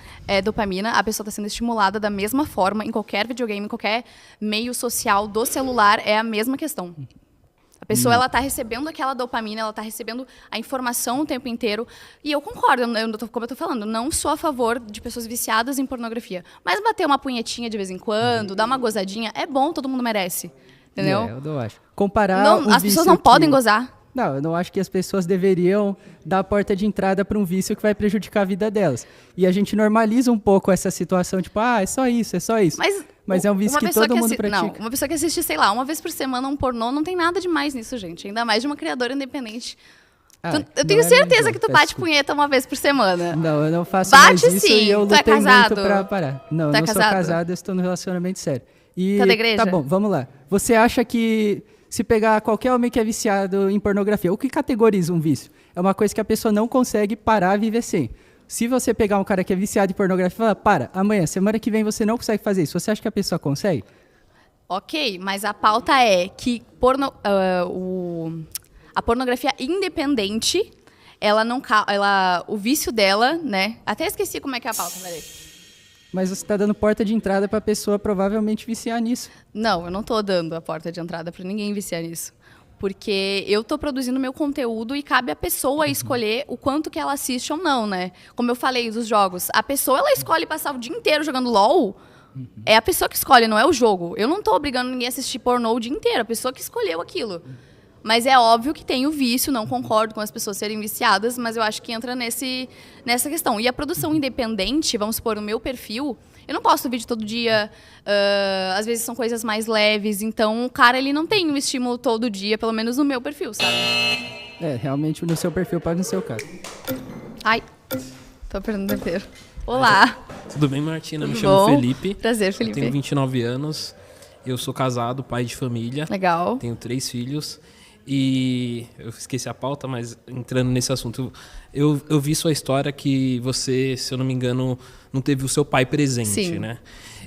Speaker 1: A pessoa está sendo estimulada da mesma forma em qualquer videogame, em qualquer meio social do celular, é a mesma questão. A pessoa, ela tá recebendo aquela dopamina, ela tá recebendo a informação o tempo inteiro. E eu concordo, como eu tô falando, não sou a favor de pessoas viciadas em pornografia. Mas bater uma punhetinha de vez em quando, dar uma gozadinha, é bom, todo mundo merece. Entendeu?
Speaker 11: Eu não acho. Comparar
Speaker 1: não, as pessoas não podem gozar.
Speaker 11: Não, eu não acho que as pessoas deveriam dar a porta de entrada para um vício que vai prejudicar a vida delas. E a gente normaliza um pouco essa situação, tipo, é só isso, é só isso. Mas é um vício que todo mundo pratica.
Speaker 1: Não, uma pessoa que assiste, sei lá, uma vez por semana um pornô, não tem nada demais nisso, gente. Ainda mais de uma criadora independente. Eu tenho certeza que tu bate punheta uma vez por semana.
Speaker 11: Não, eu não faço mais isso e eu lutei muito pra parar. Não, eu não sou casado, eu estou num relacionamento sério. E,
Speaker 1: tá da igreja?
Speaker 11: Tá bom, vamos lá. Você acha que se pegar qualquer homem que é viciado em pornografia, o que categoriza um vício? É uma coisa que a pessoa não consegue parar e viver sem. Se você pegar um cara que é viciado em pornografia e falar, amanhã, semana que vem você não consegue fazer isso, você acha que a pessoa consegue?
Speaker 1: Ok, mas a pauta é que a pornografia independente, ela não... o vício dela, né? Até esqueci como é que é a pauta, peraí.
Speaker 11: Mas você está dando porta de entrada para a pessoa provavelmente viciar nisso.
Speaker 1: Não, eu não tô dando a porta de entrada para ninguém viciar nisso. Porque eu tô produzindo meu conteúdo e cabe à pessoa escolher o quanto que ela assiste ou não, né? Como eu falei dos jogos, a pessoa ela escolhe passar o dia inteiro jogando LOL, é a pessoa que escolhe, não é o jogo. Eu não tô obrigando ninguém a assistir pornô o dia inteiro, a pessoa que escolheu aquilo. Mas é óbvio que tem o vício, não concordo com as pessoas serem viciadas, mas eu acho que entra nessa questão. E a produção independente, vamos supor, o meu perfil, eu não posto vídeo todo dia, às vezes são coisas mais leves, então o cara ele não tem um estímulo todo dia, pelo menos no meu perfil, sabe?
Speaker 11: Realmente no seu perfil pode no seu caso.
Speaker 1: Ai, tô perdendo o tempero. Olá.
Speaker 12: Tudo bem, Martina?
Speaker 1: Tudo
Speaker 12: Me chamo
Speaker 1: bom?
Speaker 12: Felipe.
Speaker 1: Prazer, Felipe.
Speaker 12: Eu tenho 29 anos, eu sou casado, pai de família.
Speaker 1: Legal.
Speaker 12: Tenho 3 filhos. E eu esqueci a pauta, mas entrando nesse assunto, eu vi sua história que você, se eu não me engano, não teve o seu pai presente,
Speaker 1: Sim.
Speaker 12: né?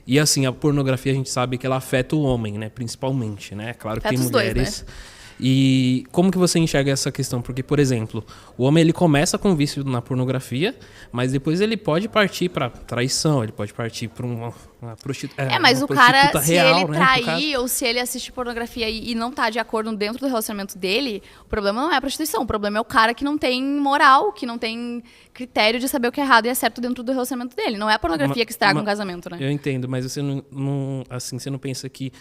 Speaker 12: E assim, a pornografia a gente sabe que ela afeta o homem, né? Principalmente, né? Claro que
Speaker 1: Afeta
Speaker 12: tem
Speaker 1: os dois,
Speaker 12: mulheres.
Speaker 1: né?
Speaker 12: E como que você enxerga essa questão? Porque, por exemplo, o homem ele começa com vício na pornografia, mas depois ele pode partir para traição, ele pode partir para uma prostituta.
Speaker 1: Mas
Speaker 12: uma
Speaker 1: o cara,
Speaker 12: prostituta
Speaker 1: se
Speaker 12: real,
Speaker 1: ele
Speaker 12: né?
Speaker 1: trair ou se ele assiste pornografia e não tá de acordo dentro do relacionamento dele, o problema não é a prostituição, o problema é o cara que não tem moral, que não tem critério de saber o que é errado e é certo dentro do relacionamento dele. Não é a pornografia que estraga um casamento, né?
Speaker 12: Eu entendo, mas você não assim, você não pensa que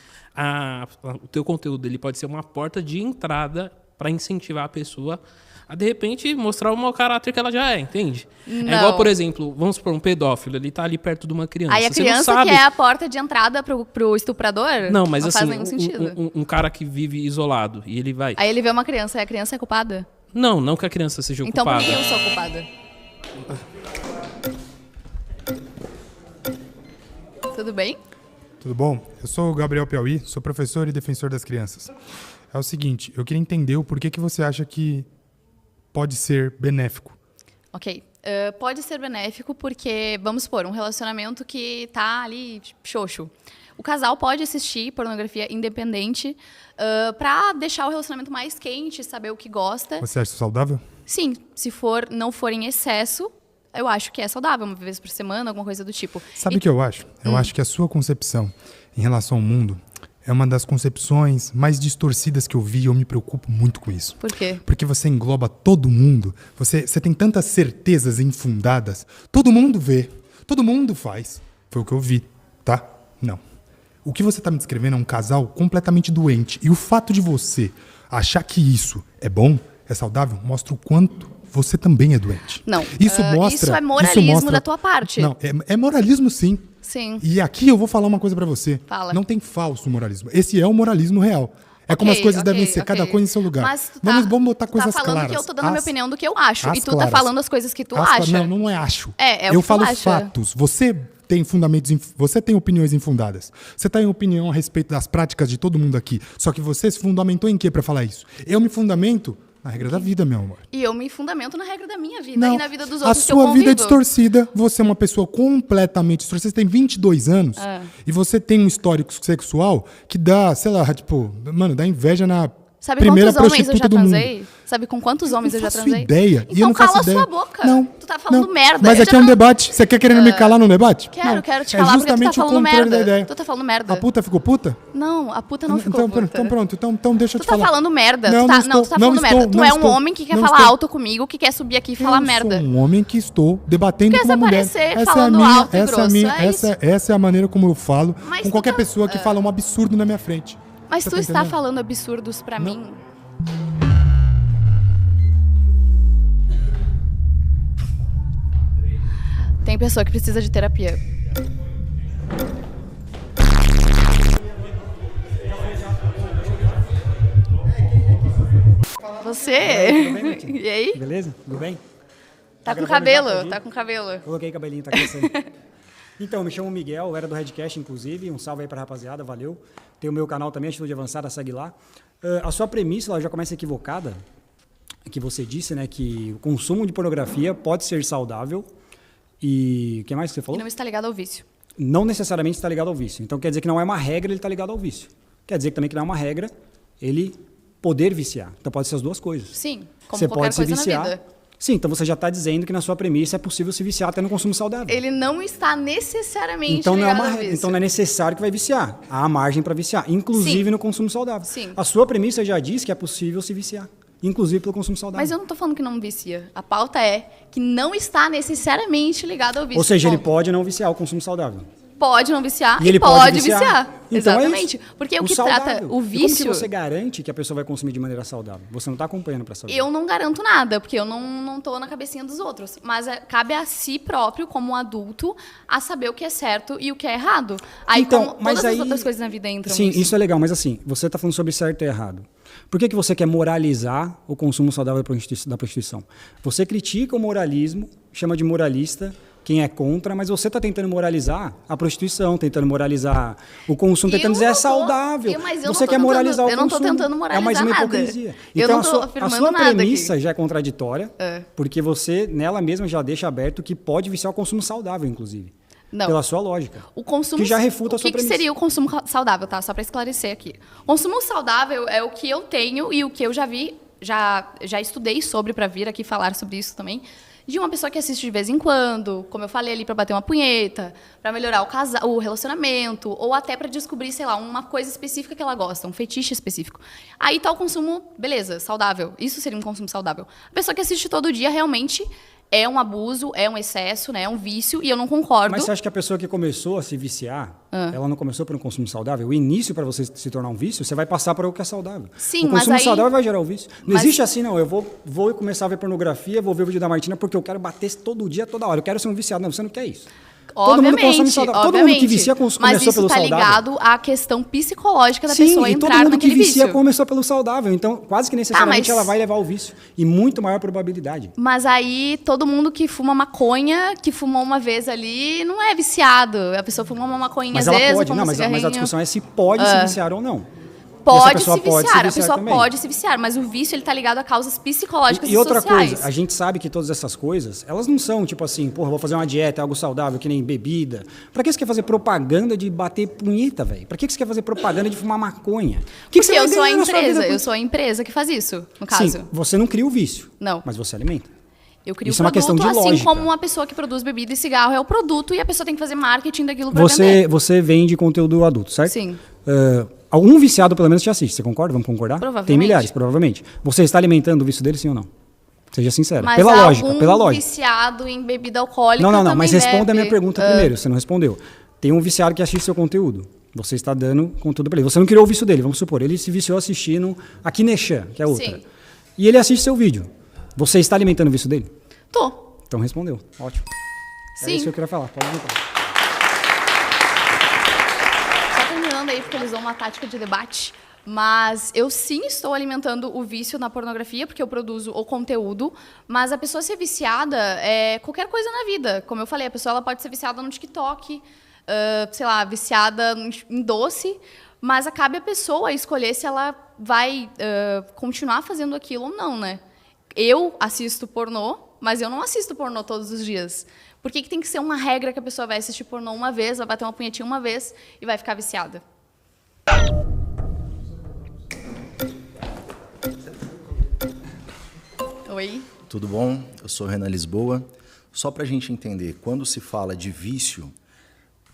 Speaker 12: o teu conteúdo ele pode ser uma porta de entrada para incentivar a pessoa a, de repente, mostrar o mau caráter que ela já é, entende?
Speaker 1: Não.
Speaker 12: É igual, por exemplo, vamos supor, um pedófilo, ele tá ali perto de uma criança.
Speaker 1: Aí a
Speaker 12: Você
Speaker 1: criança
Speaker 12: não sabe...
Speaker 1: que é a porta de entrada pro estuprador?
Speaker 12: Não, mas
Speaker 1: não
Speaker 12: assim,
Speaker 1: faz nenhum sentido.
Speaker 12: um cara que vive isolado e ele vai...
Speaker 1: Aí ele vê uma criança e a criança é culpada?
Speaker 12: Não que a criança seja
Speaker 1: Então
Speaker 12: culpada.
Speaker 1: por que eu sou culpada? Tudo bem?
Speaker 2: Tudo bom? Eu sou o Gabriel Piauí, sou professor e defensor das crianças. É o seguinte, eu queria entender o porquê que você acha que pode ser benéfico.
Speaker 1: Ok. Pode ser benéfico porque, vamos supor, um relacionamento que tá ali xoxo. O casal pode assistir pornografia independente pra deixar o relacionamento mais quente, saber o que gosta.
Speaker 2: Você acha saudável?
Speaker 1: Sim, se não for em excesso, eu acho que é saudável, uma vez por semana, alguma coisa do tipo.
Speaker 2: Sabe o que eu acho? Eu acho que a sua concepção em relação ao mundo é uma das concepções mais distorcidas que eu vi e eu me preocupo muito com isso.
Speaker 1: Por quê?
Speaker 2: Porque você engloba todo mundo, você tem tantas certezas infundadas, todo mundo vê, todo mundo faz. Foi o que eu vi, tá? Não. O que você está me descrevendo é um casal completamente doente. E o fato de você achar que isso é bom, é saudável, mostra o quanto você também é doente.
Speaker 1: Não.
Speaker 2: Isso mostra...
Speaker 1: Isso é moralismo
Speaker 2: isso mostra,
Speaker 1: da tua parte.
Speaker 2: Não, é moralismo sim.
Speaker 1: Sim.
Speaker 2: E aqui eu vou falar uma coisa pra você.
Speaker 1: Fala.
Speaker 2: Não tem falso moralismo. Esse é o moralismo real. É como as coisas devem ser, cada coisa em seu lugar.
Speaker 1: Mas tu
Speaker 2: vamos botar coisas
Speaker 1: tá falando
Speaker 2: claras.
Speaker 1: que eu tô dando a minha opinião do que eu acho.
Speaker 2: as
Speaker 1: E tu
Speaker 2: claras.
Speaker 1: tá falando as coisas que tu acha.
Speaker 2: Não é acho.
Speaker 1: É o
Speaker 2: eu
Speaker 1: que
Speaker 2: falo
Speaker 1: tu acha.
Speaker 2: fatos. Você tem fundamentos, você tem opiniões infundadas. Você tem opinião a respeito das práticas de todo mundo aqui. Só que você se fundamentou em quê pra falar isso? Eu me fundamento na regra da vida, meu amor.
Speaker 1: E eu me fundamento na regra da minha vida
Speaker 2: Não,
Speaker 1: e na vida dos
Speaker 2: a
Speaker 1: outros que eu
Speaker 2: sua vida é
Speaker 1: convivo.
Speaker 2: distorcida. Você é uma pessoa completamente distorcida. Você tem 22 anos e você tem um histórico sexual que dá, sei lá, tipo, mano, dá inveja na
Speaker 1: Sabe
Speaker 2: primeira
Speaker 1: quantos homens eu já
Speaker 2: prostituta do mundo.
Speaker 1: transei? Sabe com quantos homens eu já
Speaker 2: faço
Speaker 1: transei?
Speaker 2: ideia.
Speaker 1: Então
Speaker 2: E eu não
Speaker 1: cala
Speaker 2: faço
Speaker 1: a
Speaker 2: ideia.
Speaker 1: sua boca.
Speaker 2: Não,
Speaker 1: Tu tá falando
Speaker 2: não.
Speaker 1: merda.
Speaker 2: Mas
Speaker 1: Eu
Speaker 2: aqui
Speaker 1: já
Speaker 2: é um
Speaker 1: não-
Speaker 2: debate. Você quer querendo me calar num debate?
Speaker 1: Quero te
Speaker 2: É
Speaker 1: calar porque tu tá
Speaker 2: justamente o
Speaker 1: falando
Speaker 2: contrário da
Speaker 1: merda.
Speaker 2: ideia.
Speaker 1: Tu tá falando merda.
Speaker 2: A puta ficou puta?
Speaker 1: Não, a puta não ficou
Speaker 2: Então,
Speaker 1: puta.
Speaker 2: então pronto. Então deixa eu
Speaker 1: Tu
Speaker 2: te
Speaker 1: tá
Speaker 2: falar.
Speaker 1: falando merda.
Speaker 2: Não,
Speaker 1: tu tá,
Speaker 2: não estou,
Speaker 1: tu tá
Speaker 2: não
Speaker 1: falando
Speaker 2: estou,
Speaker 1: merda. Tu
Speaker 2: não
Speaker 1: é um
Speaker 2: estou,
Speaker 1: homem que quer
Speaker 2: não
Speaker 1: falar
Speaker 2: estou.
Speaker 1: alto comigo, que quer subir aqui e falar merda.
Speaker 2: Eu sou um homem que estou debatendo
Speaker 1: Quer
Speaker 2: com uma mulher.
Speaker 1: desaparecer falando alto e grosso,
Speaker 2: Essa é a maneira como eu falo
Speaker 1: Mas
Speaker 2: com
Speaker 1: tu
Speaker 2: qualquer
Speaker 1: tá-
Speaker 2: pessoa que fala um absurdo na minha frente.
Speaker 1: Mas
Speaker 2: Você
Speaker 1: tu
Speaker 2: tá
Speaker 1: está
Speaker 2: entendendo?
Speaker 1: falando absurdos pra mim. Tem pessoa que precisa de terapia. Você? E aí?
Speaker 13: Beleza? Tudo bem?
Speaker 1: Tá com
Speaker 13: gravando
Speaker 1: cabelo,
Speaker 13: já,
Speaker 1: tá com cabelo.
Speaker 13: Coloquei cabelinho, tá crescendo. Então, me chamo Miguel, era do Redcast, inclusive. Um salve aí pra rapaziada, valeu. Tem o meu canal também, Atitude Avançada, segue lá. A sua premissa, ela já começa equivocada, que você disse, né, que o consumo de pornografia pode ser saudável. E o que mais que você
Speaker 1: E
Speaker 13: falou?
Speaker 1: não está ligado ao vício.
Speaker 13: Não necessariamente está ligado ao vício. Então, quer dizer que não é uma regra ele está ligado ao vício. Quer dizer que também que não é uma regra ele poder viciar. Então, pode ser as duas coisas.
Speaker 1: Sim, como
Speaker 13: Você
Speaker 1: qualquer
Speaker 13: pode se
Speaker 1: coisa
Speaker 13: viciar,
Speaker 1: na vida.
Speaker 13: Sim, então você já está dizendo que na sua premissa é possível se viciar até no consumo saudável.
Speaker 1: Ele não está necessariamente
Speaker 13: Então não,
Speaker 1: ligado ao vício.
Speaker 13: então não é necessário que vai viciar. Há margem para viciar, inclusive
Speaker 1: Sim.
Speaker 13: no consumo saudável.
Speaker 1: Sim.
Speaker 13: A sua premissa já diz que é possível se viciar, inclusive pelo consumo saudável.
Speaker 1: Mas eu não tô falando que não vicia. A pauta é que não está necessariamente ligado ao vício.
Speaker 13: Ou seja, ele
Speaker 1: Ponto.
Speaker 13: pode não viciar o consumo saudável.
Speaker 1: Pode não viciar
Speaker 13: E ele
Speaker 1: pode viciar.
Speaker 13: Então
Speaker 1: Exatamente.
Speaker 13: É isso.
Speaker 1: Porque o que
Speaker 13: saudável.
Speaker 1: trata o
Speaker 13: E como
Speaker 1: vício...
Speaker 13: que você garante que a pessoa vai consumir de maneira saudável? Você não está acompanhando para saber.
Speaker 1: Eu não garanto nada, porque eu não tô na cabecinha dos outros. Mas cabe a si próprio, como um adulto, a saber o que é certo e o que é errado. Aí,
Speaker 13: Então,
Speaker 1: como
Speaker 13: mas
Speaker 1: todas as
Speaker 13: aí-
Speaker 1: outras coisas na vida entram
Speaker 13: Sim,
Speaker 1: nisso.
Speaker 13: isso é legal, mas assim, você está falando sobre certo e errado. Por que você quer moralizar o consumo saudável da prostituição? Você critica o moralismo, chama de moralista quem é contra, mas você está tentando moralizar a prostituição, tentando moralizar o consumo, tentando dizer é saudável.
Speaker 1: Mas eu
Speaker 13: Você
Speaker 1: não tô
Speaker 13: quer moralizar
Speaker 1: tentando,
Speaker 13: o
Speaker 1: eu não tô
Speaker 13: consumo.
Speaker 1: tentando moralizar
Speaker 13: É mais uma
Speaker 1: nada.
Speaker 13: hipocrisia.
Speaker 1: Eu
Speaker 13: Então
Speaker 1: não tô
Speaker 13: a
Speaker 1: afirmando
Speaker 13: sua
Speaker 1: nada
Speaker 13: premissa
Speaker 1: aqui.
Speaker 13: já é contraditória, porque você nela mesma já deixa aberto que pode viciar o consumo saudável, inclusive.
Speaker 1: Não.
Speaker 13: Pela sua lógica.
Speaker 1: O consumo,
Speaker 13: que já refuta a
Speaker 1: o
Speaker 13: sua
Speaker 1: que
Speaker 13: premissa.
Speaker 1: seria o consumo saudável, tá? Só para esclarecer aqui. Consumo saudável é o que eu tenho e o que eu já vi, já estudei sobre para vir aqui falar sobre isso também, de uma pessoa que assiste de vez em quando, como eu falei ali, para bater uma punheta, para melhorar o relacionamento, ou até para descobrir, sei lá, uma coisa específica que ela gosta, um fetiche específico. Aí tá o consumo, beleza, saudável. Isso seria um consumo saudável. A pessoa que assiste todo dia realmente é um abuso, é um excesso, né? É um vício, e eu não concordo.
Speaker 13: Mas você acha que a pessoa que começou a se viciar, ela não começou por um consumo saudável? O início para você se tornar um vício, você vai passar para o que é saudável.
Speaker 1: Sim,
Speaker 13: o
Speaker 1: mas
Speaker 13: consumo
Speaker 1: aí-
Speaker 13: saudável vai gerar o vício. Não
Speaker 1: Mas-
Speaker 13: existe assim, não. Eu vou começar a ver pornografia, vou ver o vídeo da Martina porque eu quero bater todo dia, toda hora. Eu quero ser um viciado. Não, você não quer isso. Todo mundo consome saudável. Todo mundo que vicia
Speaker 1: Mas
Speaker 13: começou
Speaker 1: isso
Speaker 13: pelo
Speaker 1: tá
Speaker 13: saudável.
Speaker 1: ligado à questão psicológica da
Speaker 13: Sim,
Speaker 1: pessoa
Speaker 13: e todo
Speaker 1: entrar
Speaker 13: mundo que
Speaker 1: naquele
Speaker 13: vicia
Speaker 1: vício.
Speaker 13: começou pelo saudável. Então, quase que necessariamente
Speaker 1: mas-
Speaker 13: ela vai levar ao vício. E muito maior probabilidade.
Speaker 1: Mas aí todo mundo que fuma maconha, que fumou uma vez ali, não é viciado. A pessoa fuma uma maconhinha
Speaker 13: Mas
Speaker 1: às
Speaker 13: ela
Speaker 1: vezes,
Speaker 13: pode.
Speaker 1: fuma
Speaker 13: Não,
Speaker 1: um
Speaker 13: mas a
Speaker 1: cigarrinho.
Speaker 13: discussão é se pode se viciar ou não.
Speaker 1: Pode se
Speaker 13: pessoa
Speaker 1: viciar,
Speaker 13: pode se
Speaker 1: a
Speaker 13: viciar
Speaker 1: pessoa
Speaker 13: também.
Speaker 1: pode se viciar, mas o vício ele tá ligado a causas psicológicas e,
Speaker 13: E outra
Speaker 1: sociais.
Speaker 13: coisa, a gente sabe que todas essas coisas, elas não são tipo assim, porra, vou fazer uma dieta, algo saudável, que nem bebida. Pra que você quer fazer propaganda de bater punheta, velho? Pra que você quer fazer propaganda de fumar maconha? O que
Speaker 1: Porque
Speaker 13: você vai
Speaker 1: eu sou a
Speaker 13: ganhar na sua
Speaker 1: empresa,
Speaker 13: vida?
Speaker 1: eu sou a empresa que faz isso, no caso.
Speaker 13: Sim, você não cria o vício.
Speaker 1: Não.
Speaker 13: Mas você alimenta.
Speaker 1: Eu crio
Speaker 13: Isso
Speaker 1: o
Speaker 13: é uma questão
Speaker 1: produto,
Speaker 13: de
Speaker 1: assim
Speaker 13: lógica.
Speaker 1: como uma pessoa que produz bebida e cigarro é o produto e a pessoa tem que fazer marketing daquilo pra vender.
Speaker 13: Você vende conteúdo adulto, certo?
Speaker 1: Sim.
Speaker 13: Algum viciado, pelo menos, te assiste. Você concorda? Vamos concordar?
Speaker 1: Provavelmente.
Speaker 13: Tem milhares, provavelmente. Você está alimentando o vício dele, sim ou não? Seja sincero.
Speaker 1: Mas
Speaker 13: Pela
Speaker 1: há
Speaker 13: lógica,
Speaker 1: algum
Speaker 13: pela lógica.
Speaker 1: viciado em bebida alcoólica
Speaker 13: Não,
Speaker 1: também
Speaker 13: mas responda a minha
Speaker 1: deve.
Speaker 13: pergunta primeiro. Você não respondeu. Tem um viciado que assiste seu conteúdo. Você está dando conteúdo para ele. Você não criou o vício dele, vamos supor. Ele se viciou assistindo a Kineshan, que é outra.
Speaker 1: Sim.
Speaker 13: E ele assiste seu vídeo. Você está alimentando o vício dele?
Speaker 1: Tô.
Speaker 13: Então respondeu. Ótimo.
Speaker 1: Sim.
Speaker 13: É isso que eu queria falar. Pode vir.
Speaker 1: Só terminando aí, porque eles usam uma tática de debate. Mas eu sim estou alimentando o vício na pornografia, porque eu produzo o conteúdo. Mas a pessoa ser viciada é qualquer coisa na vida. Como eu falei, a pessoa ela pode ser viciada no TikTok, sei lá, viciada em doce. Mas cabe a pessoa escolher se ela vai continuar fazendo aquilo ou não, né? Eu assisto pornô, mas eu não assisto pornô todos os dias. Por que tem que ser uma regra que a pessoa vai assistir pornô uma vez, vai bater uma punhetinha uma vez e vai ficar viciada? Oi?
Speaker 14: Tudo bom? Eu sou Renan Lisboa. Só para a gente entender, quando se fala de vício,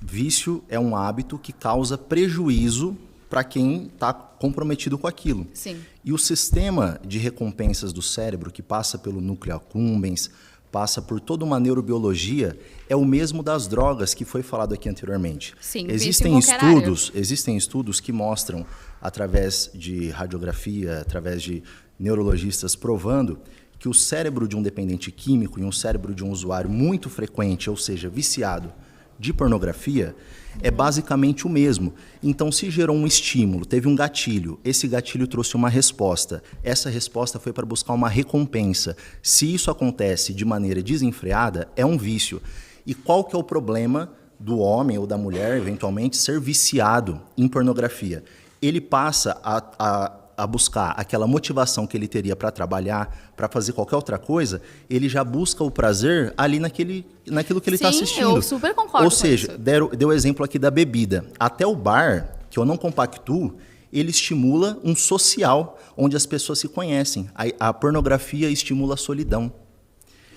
Speaker 14: vício é um hábito que causa prejuízo para quem está comprometido com aquilo.
Speaker 1: Sim.
Speaker 14: E o sistema de recompensas do cérebro, que passa pelo núcleo accumbens, passa por toda uma neurobiologia, é o mesmo das drogas que foi falado aqui anteriormente.
Speaker 1: Sim,
Speaker 14: existem
Speaker 1: vício em qualquer
Speaker 14: existem estudos que mostram, através de radiografia, através de neurologistas provando que o cérebro de um dependente químico e um cérebro de um usuário muito frequente, ou seja, viciado de pornografia, é basicamente o mesmo. Então, se gerou um estímulo, teve um gatilho, esse gatilho trouxe uma resposta. Essa resposta foi para buscar uma recompensa. Se isso acontece de maneira desenfreada, é um vício. E qual que é o problema do homem ou da mulher, eventualmente, ser viciado em pornografia? Ele passa a buscar aquela motivação que ele teria para trabalhar, para fazer qualquer outra coisa, ele já busca o prazer ali naquilo que ele está assistindo.
Speaker 1: Sim, eu super concordo
Speaker 14: Ou
Speaker 1: com
Speaker 14: seja,
Speaker 1: isso.
Speaker 14: deu o exemplo aqui da bebida. Até o bar, que eu não compactuo, ele estimula um social, onde as pessoas se conhecem. A pornografia estimula a solidão.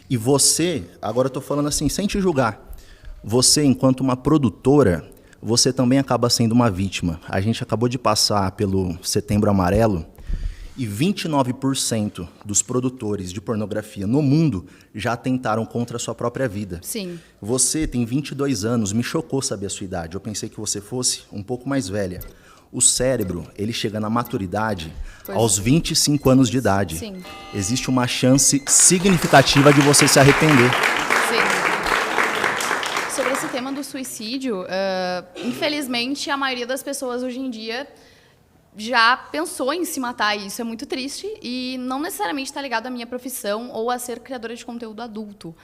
Speaker 14: E você, agora eu tô falando assim, sem te julgar, você, enquanto uma produtora, você também acaba sendo uma vítima. A gente acabou de passar pelo Setembro Amarelo e 29% dos produtores de pornografia no mundo já tentaram contra a sua própria vida.
Speaker 1: Sim.
Speaker 14: Você tem 22 anos, me chocou saber a sua idade. Eu pensei que você fosse um pouco mais velha. O cérebro, ele chega na maturidade aos 25 anos de idade.
Speaker 1: Sim.
Speaker 14: Existe uma chance significativa de você se arrepender.
Speaker 1: Sim. Sobre esse tema do suicídio, infelizmente, a maioria das pessoas hoje em dia já pensou em se matar, e isso é muito triste, e não necessariamente está ligado à minha profissão ou a ser criadora de conteúdo adulto.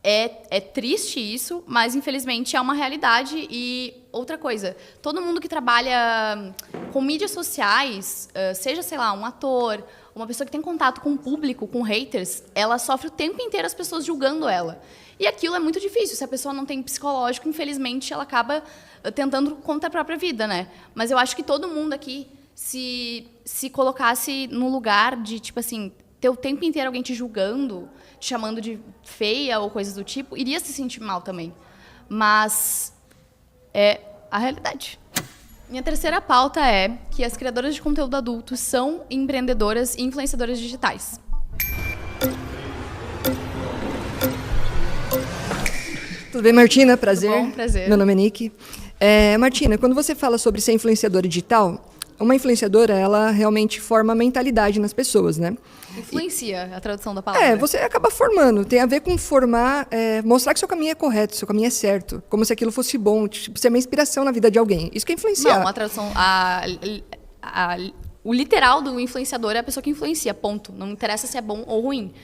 Speaker 1: É triste isso, mas infelizmente é uma realidade. E outra coisa, todo mundo que trabalha com mídias sociais, seja, sei lá, um ator, uma pessoa que tem contato com o público, com haters, ela sofre o tempo inteiro as pessoas julgando ela. E aquilo é muito difícil. Se a pessoa não tem psicológico, infelizmente, ela acaba tentando contra a própria vida, né? Mas eu acho que todo mundo aqui, se colocasse no lugar de, tipo assim, ter o tempo inteiro alguém te julgando, te chamando de feia ou coisas do tipo, iria se sentir mal também. Mas é a realidade. Minha terceira pauta é que as criadoras de conteúdo adulto são empreendedoras e influenciadoras digitais.
Speaker 15: Tudo bem, Martina? Prazer.
Speaker 1: Tudo bom? Prazer.
Speaker 15: Meu nome é Nick. Martina, quando você fala sobre ser influenciadora digital, uma influenciadora, ela realmente forma a mentalidade nas pessoas, né?
Speaker 1: Influencia a tradução da palavra.
Speaker 15: Você acaba formando. Tem a ver com formar, mostrar que seu caminho é correto, seu caminho é certo. Como se aquilo fosse bom, tipo, ser uma inspiração na vida de alguém. Isso que é influenciar.
Speaker 1: Não, a tradução... O literal do influenciador é a pessoa que influencia, ponto. Não interessa se é bom ou ruim.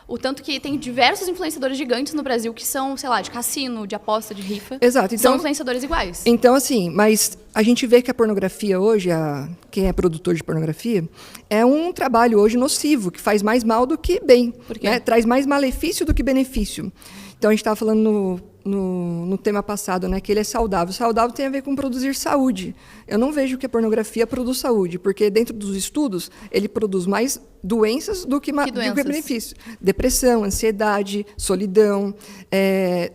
Speaker 1: O tanto que tem diversos influenciadores gigantes no Brasil que são, sei lá, de cassino, de aposta, de rifa.
Speaker 15: Exato. Então,
Speaker 1: são influenciadores iguais.
Speaker 15: Então, assim, mas a gente vê que a pornografia hoje, quem é produtor de pornografia, é um trabalho hoje nocivo, que faz mais mal do que bem.
Speaker 1: Por quê?
Speaker 15: Né? Traz mais malefício do que benefício. Então, a gente estava falando no tema passado, né, que ele é saudável. Saudável tem a ver com produzir saúde. Eu não vejo que a pornografia produz saúde, porque dentro dos estudos, ele produz mais doenças do que benefício. Depressão, ansiedade, solidão,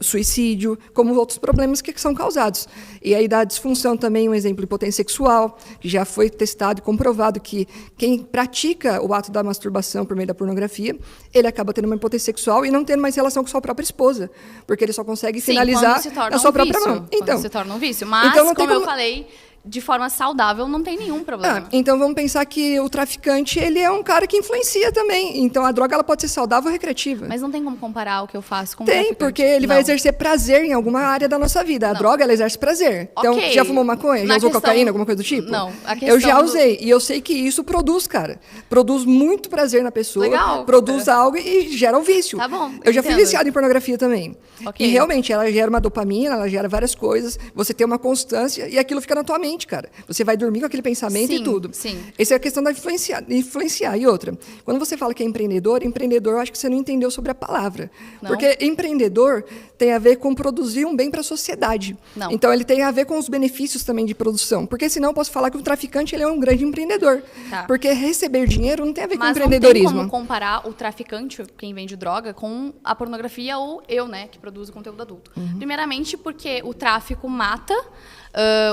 Speaker 15: suicídio, como outros problemas que são causados. E aí dá disfunção também, um exemplo, impotência sexual, que já foi testado e comprovado que quem pratica o ato da masturbação por meio da pornografia, ele acaba tendo uma impotência sexual e não tendo mais relação com sua própria esposa, porque ele só consegue finalizar
Speaker 1: na
Speaker 15: sua própria mão.
Speaker 1: Então, se torna um vício. Mas, então, como eu falei, de forma saudável, não tem nenhum problema.
Speaker 15: Então vamos pensar que o traficante, ele é um cara que influencia também. Então a droga, ela pode ser saudável ou recreativa.
Speaker 1: Mas não tem como comparar o que eu faço com o
Speaker 15: traficante. Tem, porque ele vai exercer prazer em alguma área da nossa vida. A droga, ela exerce prazer. Então, já fumou maconha? Já usou cocaína, alguma coisa do tipo?
Speaker 1: Não.
Speaker 15: Eu já usei. E eu sei que isso produz, cara. Produz muito prazer na pessoa.
Speaker 1: Legal.
Speaker 15: Produz algo e gera o vício.
Speaker 1: Tá bom.
Speaker 15: Eu já fui viciada em pornografia também.
Speaker 1: Okay.
Speaker 15: E realmente, ela gera uma dopamina, ela gera várias coisas. Você tem uma constância e aquilo fica na tua mente, cara. Você vai dormir com aquele pensamento e tudo.
Speaker 1: Sim.
Speaker 15: Essa é a questão da influenciar. E outra, quando você fala que é empreendedor, eu acho que você não entendeu sobre a palavra.
Speaker 1: Não.
Speaker 15: Porque empreendedor tem a ver com produzir um bem para a sociedade.
Speaker 1: Não.
Speaker 15: Então, ele tem a ver com os benefícios também de produção. Porque senão eu posso falar que o traficante, ele é um grande empreendedor.
Speaker 1: Tá.
Speaker 15: Porque receber dinheiro não tem a ver com
Speaker 1: Mas
Speaker 15: empreendedorismo.
Speaker 1: não tem como comparar o traficante, quem vende droga, com a pornografia ou eu, né, que produzo conteúdo adulto. Primeiramente porque o tráfico mata.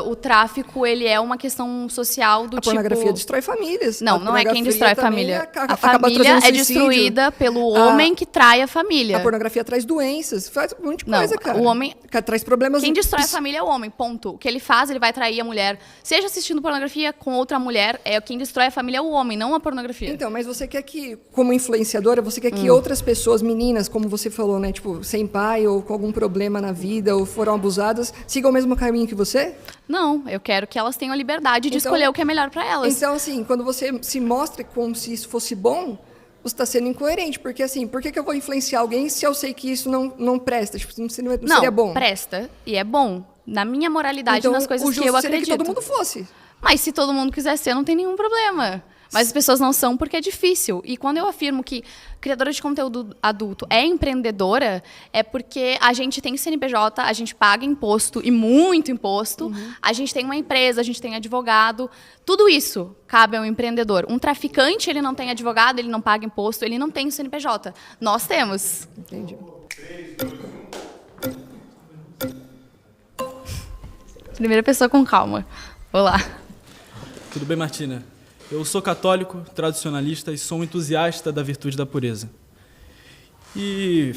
Speaker 1: O tráfico, ele é uma questão social do tipo...
Speaker 15: A pornografia destrói famílias.
Speaker 1: Não é quem destrói a família. A família
Speaker 15: trazendo
Speaker 1: é destruída pelo homem que trai a família.
Speaker 15: A pornografia traz doenças, faz um monte de coisa, cara.
Speaker 1: O homem...
Speaker 15: traz problemas...
Speaker 1: Quem destrói a família é o homem, ponto. O que ele faz, ele vai trair a mulher. Seja assistindo pornografia com outra mulher, quem destrói a família é o homem, não a pornografia.
Speaker 15: Então, mas você quer que, como influenciadora, você quer que outras pessoas, meninas, como você falou, né, tipo, sem pai ou com algum problema na vida ou foram abusadas, sigam o mesmo caminho que você?
Speaker 1: Não, eu quero que elas tenham a liberdade de escolher o que é melhor para elas.
Speaker 15: Então, assim, quando você se mostra como se isso fosse bom, você está sendo incoerente. Porque, assim, por que eu vou influenciar alguém se eu sei que isso não presta? Tipo, não seria bom?
Speaker 1: Não, presta e é bom. Na minha moralidade,
Speaker 15: então,
Speaker 1: nas coisas que eu acredito.
Speaker 15: Que todo mundo fosse.
Speaker 1: Mas se todo mundo quiser ser, não tem nenhum problema. Mas as pessoas não são porque é difícil. E quando eu afirmo que criadora de conteúdo adulto é empreendedora, é porque a gente tem CNPJ, a gente paga imposto, e muito imposto, a gente tem uma empresa, a gente tem advogado, tudo isso cabe ao empreendedor. Um traficante, ele não tem advogado, ele não paga imposto, ele não tem CNPJ. Nós temos.
Speaker 15: Entendi.
Speaker 1: Primeira pessoa com calma. Olá.
Speaker 16: Tudo bem, Martina? Eu sou católico, tradicionalista e sou um entusiasta da virtude da pureza. E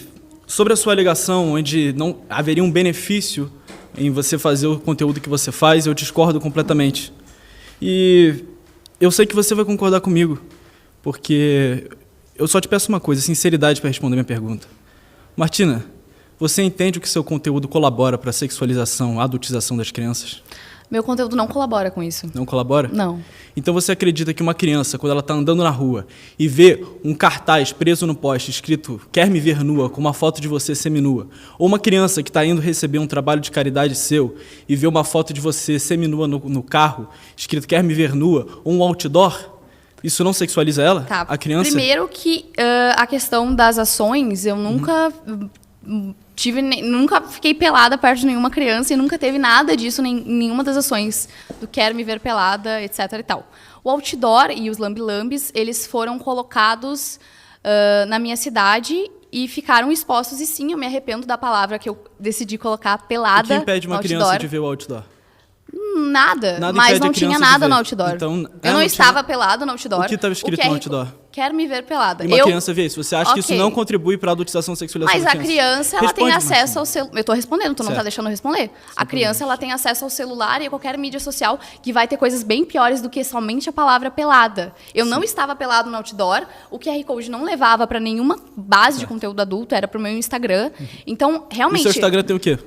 Speaker 16: sobre a sua alegação, onde não haveria um benefício em você fazer o conteúdo que você faz, eu discordo completamente. E eu sei que você vai concordar comigo, porque eu só te peço uma coisa, sinceridade para responder minha pergunta. Martina, você entende que seu conteúdo colabora para a sexualização, a adultização das crianças?
Speaker 1: Meu conteúdo não colabora com isso.
Speaker 16: Não colabora?
Speaker 1: Não.
Speaker 16: Então você acredita que uma criança, quando ela está andando na rua e vê um cartaz preso no poste escrito "Quer me ver nua", com uma foto de você seminua, ou uma criança que está indo receber um trabalho de caridade seu e vê uma foto de você seminua no carro, escrito "Quer me ver nua", ou um outdoor, isso não sexualiza ela?
Speaker 1: Tá.
Speaker 16: A criança?
Speaker 1: Primeiro que a questão das ações, eu nunca... nunca fiquei pelada perto de nenhuma criança e nunca teve nada disso em nenhuma das ações do Quer Me Ver Pelada, etc. e tal. O outdoor e os lambi-lambis, eles foram colocados na minha cidade e ficaram expostos. E sim, eu me arrependo da palavra que eu decidi colocar, pelada.
Speaker 16: O que impede uma
Speaker 1: no
Speaker 16: criança
Speaker 1: outdoor.
Speaker 16: de ver o outdoor?
Speaker 1: Nada,
Speaker 16: Nada
Speaker 1: mas
Speaker 16: impede
Speaker 1: não
Speaker 16: a
Speaker 1: tinha
Speaker 16: criança de
Speaker 1: nada
Speaker 16: ver.
Speaker 1: no outdoor.
Speaker 16: Então,
Speaker 1: eu não estava pelada no outdoor.
Speaker 16: O que estava escrito no outdoor?
Speaker 1: Quer me ver pelada.
Speaker 16: E uma criança vê isso. Você acha que isso não contribui para a adultização e sexualização
Speaker 1: Mas
Speaker 16: da
Speaker 1: a criança, ela tem
Speaker 16: Responde,
Speaker 1: acesso ao celular. Eu estou respondendo, tu não está
Speaker 16: Certo.
Speaker 1: deixando eu responder. A criança, ela tem acesso ao celular e a qualquer mídia social que vai ter coisas bem piores do que somente a palavra pelada. Eu não estava pelado no outdoor, o QR Code não levava para nenhuma base de conteúdo adulto, era para o meu Instagram. Então,
Speaker 16: E
Speaker 1: realmente...
Speaker 16: seu Instagram tem o quê?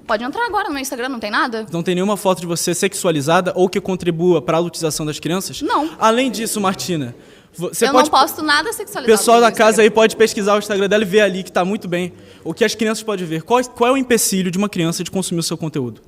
Speaker 1: Pode entrar agora no meu Instagram, não tem nada?
Speaker 16: Não tem nenhuma foto de você sexualizada ou que contribua para a adultização das crianças?
Speaker 1: Não.
Speaker 16: Além disso, Martina, você
Speaker 1: eu
Speaker 16: pode...
Speaker 1: não posto nada sexualizado.
Speaker 16: O pessoal
Speaker 1: no
Speaker 16: da
Speaker 1: meu
Speaker 16: casa aí pode pesquisar o Instagram dela e ver ali que está muito bem. O que as crianças podem ver. Qual é o empecilho de uma criança de consumir o seu conteúdo?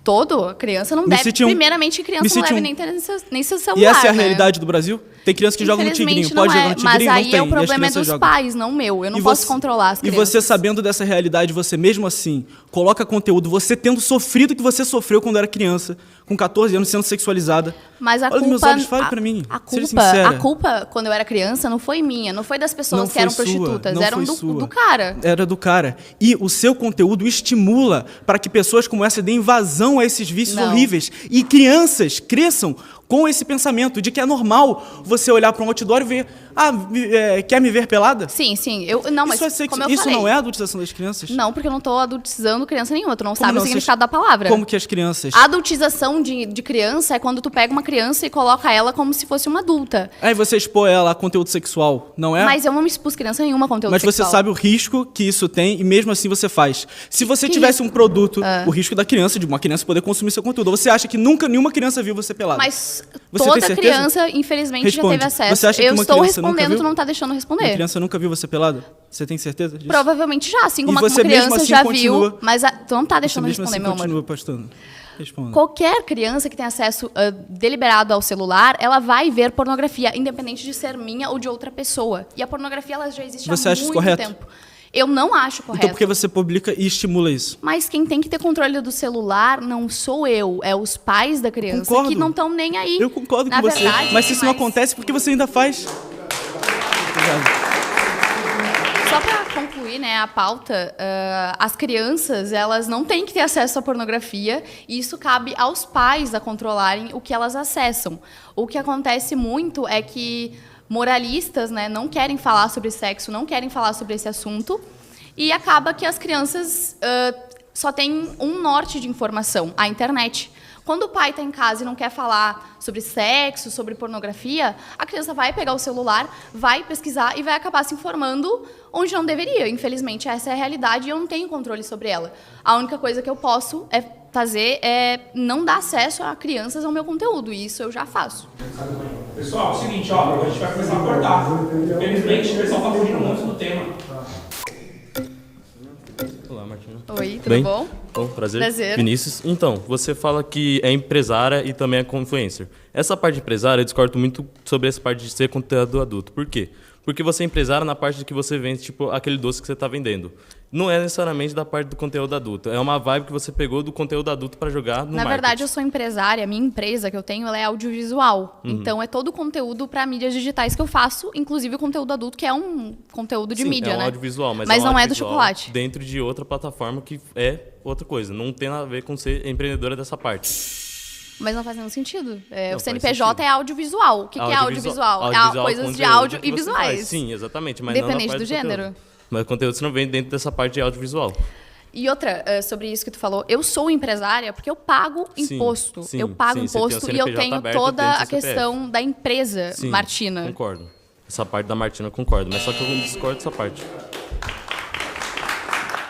Speaker 1: Todo, a criança não
Speaker 16: Me
Speaker 1: deve.
Speaker 16: cite um.
Speaker 1: Primeiramente, criança
Speaker 16: Me
Speaker 1: não
Speaker 16: cite
Speaker 1: deve
Speaker 16: um.
Speaker 1: nem seu celular.
Speaker 16: E essa é a
Speaker 1: né?
Speaker 16: realidade do Brasil? Tem criança que joga no tigrinho.
Speaker 1: Infelizmente,
Speaker 16: Pode
Speaker 1: não
Speaker 16: jogar
Speaker 1: é,
Speaker 16: no tigrinho?
Speaker 1: mas
Speaker 16: Não
Speaker 1: aí
Speaker 16: tem.
Speaker 1: o
Speaker 16: E as
Speaker 1: problema é
Speaker 16: crianças
Speaker 1: dos
Speaker 16: jogam.
Speaker 1: pais, não meu. Eu não posso controlar as
Speaker 16: E
Speaker 1: crianças.
Speaker 16: você, sabendo dessa realidade, você mesmo assim coloca conteúdo, você tendo sofrido o que você sofreu quando era criança, com 14 anos, sendo sexualizada.
Speaker 1: Mas a
Speaker 16: Olha
Speaker 1: culpa,
Speaker 16: nos meus olhos, fale pra mim. Seja sincera.
Speaker 1: a culpa, quando eu era criança, não foi minha, não foi das pessoas
Speaker 16: Não
Speaker 1: que eram
Speaker 16: foi sua,
Speaker 1: prostitutas,
Speaker 16: não
Speaker 1: eram
Speaker 16: foi sua.
Speaker 1: do cara.
Speaker 16: Era do cara. E o seu conteúdo estimula para que pessoas como essa deem vazão a esses vícios
Speaker 1: Não.
Speaker 16: horríveis. E crianças cresçam com esse pensamento de que é normal você olhar para um outdoor e ver, quer me ver pelada?
Speaker 1: Sim, sim. Não, mas como eu
Speaker 16: isso
Speaker 1: falei,
Speaker 16: não é a adultização das crianças?
Speaker 1: Não, porque eu não estou adultizando criança nenhuma. Tu não
Speaker 16: Como
Speaker 1: sabe
Speaker 16: não?
Speaker 1: o significado da palavra.
Speaker 16: Como que as crianças...
Speaker 1: A adultização de criança é quando tu pega uma criança e coloca ela como se fosse uma adulta.
Speaker 16: Aí você expõe ela a conteúdo sexual, não é?
Speaker 1: Mas eu não me expus criança nenhuma a conteúdo
Speaker 16: Mas
Speaker 1: sexual.
Speaker 16: você sabe o risco que isso tem e mesmo assim você faz. Se você
Speaker 1: Que
Speaker 16: tivesse um
Speaker 1: risco?
Speaker 16: produto, o risco da criança, de uma criança poder consumir seu conteúdo, você acha que nunca nenhuma criança viu você pelado?
Speaker 1: Mas
Speaker 16: Você
Speaker 1: toda
Speaker 16: tem certeza?
Speaker 1: criança, infelizmente,
Speaker 16: Responde.
Speaker 1: já teve acesso.
Speaker 16: Você acha que
Speaker 1: eu
Speaker 16: uma
Speaker 1: estou
Speaker 16: criança nunca
Speaker 1: respondendo,
Speaker 16: viu?
Speaker 1: tu não está deixando eu
Speaker 16: Uma
Speaker 1: responder.
Speaker 16: criança nunca viu você pelado? Você tem certeza disso?
Speaker 1: Provavelmente já, assim como
Speaker 16: E
Speaker 1: uma
Speaker 16: você mesmo
Speaker 1: criança
Speaker 16: assim
Speaker 1: já
Speaker 16: continua-
Speaker 1: viu, mas tu não está deixando eu
Speaker 16: Você mesmo
Speaker 1: responder,
Speaker 16: assim
Speaker 1: meu amor.
Speaker 16: continua postando. Responda.
Speaker 1: Qualquer criança que tem acesso deliberado ao celular, ela vai ver pornografia, independente de ser minha ou de outra pessoa. E a pornografia, ela já existe
Speaker 16: Você
Speaker 1: há
Speaker 16: acha isso
Speaker 1: muito
Speaker 16: correto?
Speaker 1: tempo. Eu não acho correto.
Speaker 16: Então por que você publica e estimula isso?
Speaker 1: Mas quem tem que ter controle do celular não sou eu, é os pais da criança
Speaker 16: Concordo.
Speaker 1: que não estão nem aí.
Speaker 16: Eu concordo
Speaker 1: Na
Speaker 16: com você.
Speaker 1: verdade,
Speaker 16: Mas se isso não acontece, por que você ainda faz? Obrigado.
Speaker 1: Só para concluir, né, a pauta, as crianças, elas não têm que ter acesso à pornografia e isso cabe aos pais a controlarem o que elas acessam. O que acontece muito é que moralistas, né, não querem falar sobre sexo, não querem falar sobre esse assunto e acaba que as crianças só têm um norte de informação, a internet. Quando o pai está em casa e não quer falar sobre sexo, sobre pornografia, a criança vai pegar o celular, vai pesquisar e vai acabar se informando onde não deveria. Infelizmente, essa é a realidade e eu não tenho controle sobre ela. A única coisa que eu posso fazer é não dar acesso a crianças ao meu conteúdo, e isso eu já faço.
Speaker 5: Pessoal, é o seguinte, ó, a gente vai começar a cortar. Infelizmente, o pessoal tá fugindo muito do tema.
Speaker 17: Olá, Martina.
Speaker 1: Oi, tudo
Speaker 17: Bem?
Speaker 1: bom?
Speaker 17: Bom, prazer.
Speaker 1: Prazer.
Speaker 17: Vinícius. Então, você fala que é empresária e também é influencer. Essa parte de empresária, eu discordo muito sobre essa parte de ser conteúdo adulto. Por quê? Porque você é empresária na parte de que você vende, tipo, aquele doce que você está vendendo. Não é necessariamente da parte do conteúdo adulto. É uma vibe que você pegou do conteúdo adulto para jogar no marketing.
Speaker 1: Na verdade, eu sou empresária. A minha empresa que eu tenho, ela é audiovisual. Então, é todo o conteúdo para mídias digitais que eu faço, inclusive o conteúdo adulto, que é um conteúdo de mídia,
Speaker 17: é um
Speaker 1: né?
Speaker 17: audiovisual, mas
Speaker 1: não é do
Speaker 17: audiovisual
Speaker 1: chocolate.
Speaker 17: Dentro de outra plataforma que é outra coisa. Não tem nada a ver com ser empreendedora dessa parte.
Speaker 1: Mas não faz nenhum sentido.
Speaker 17: Não,
Speaker 1: o CNPJ é audiovisual. O que é audiovisual? Coisas de áudio e visuais.
Speaker 17: Sim, exatamente. Mas
Speaker 1: Independente
Speaker 17: não na parte
Speaker 1: do gênero.
Speaker 17: Mas o conteúdo você não vem dentro dessa parte de audiovisual.
Speaker 1: E outra, sobre isso que tu falou, eu sou empresária porque eu pago imposto. Eu pago imposto e eu tenho toda a questão da empresa Martina.
Speaker 17: Concordo. Essa parte da Martina eu concordo, mas só que eu discordo dessa parte.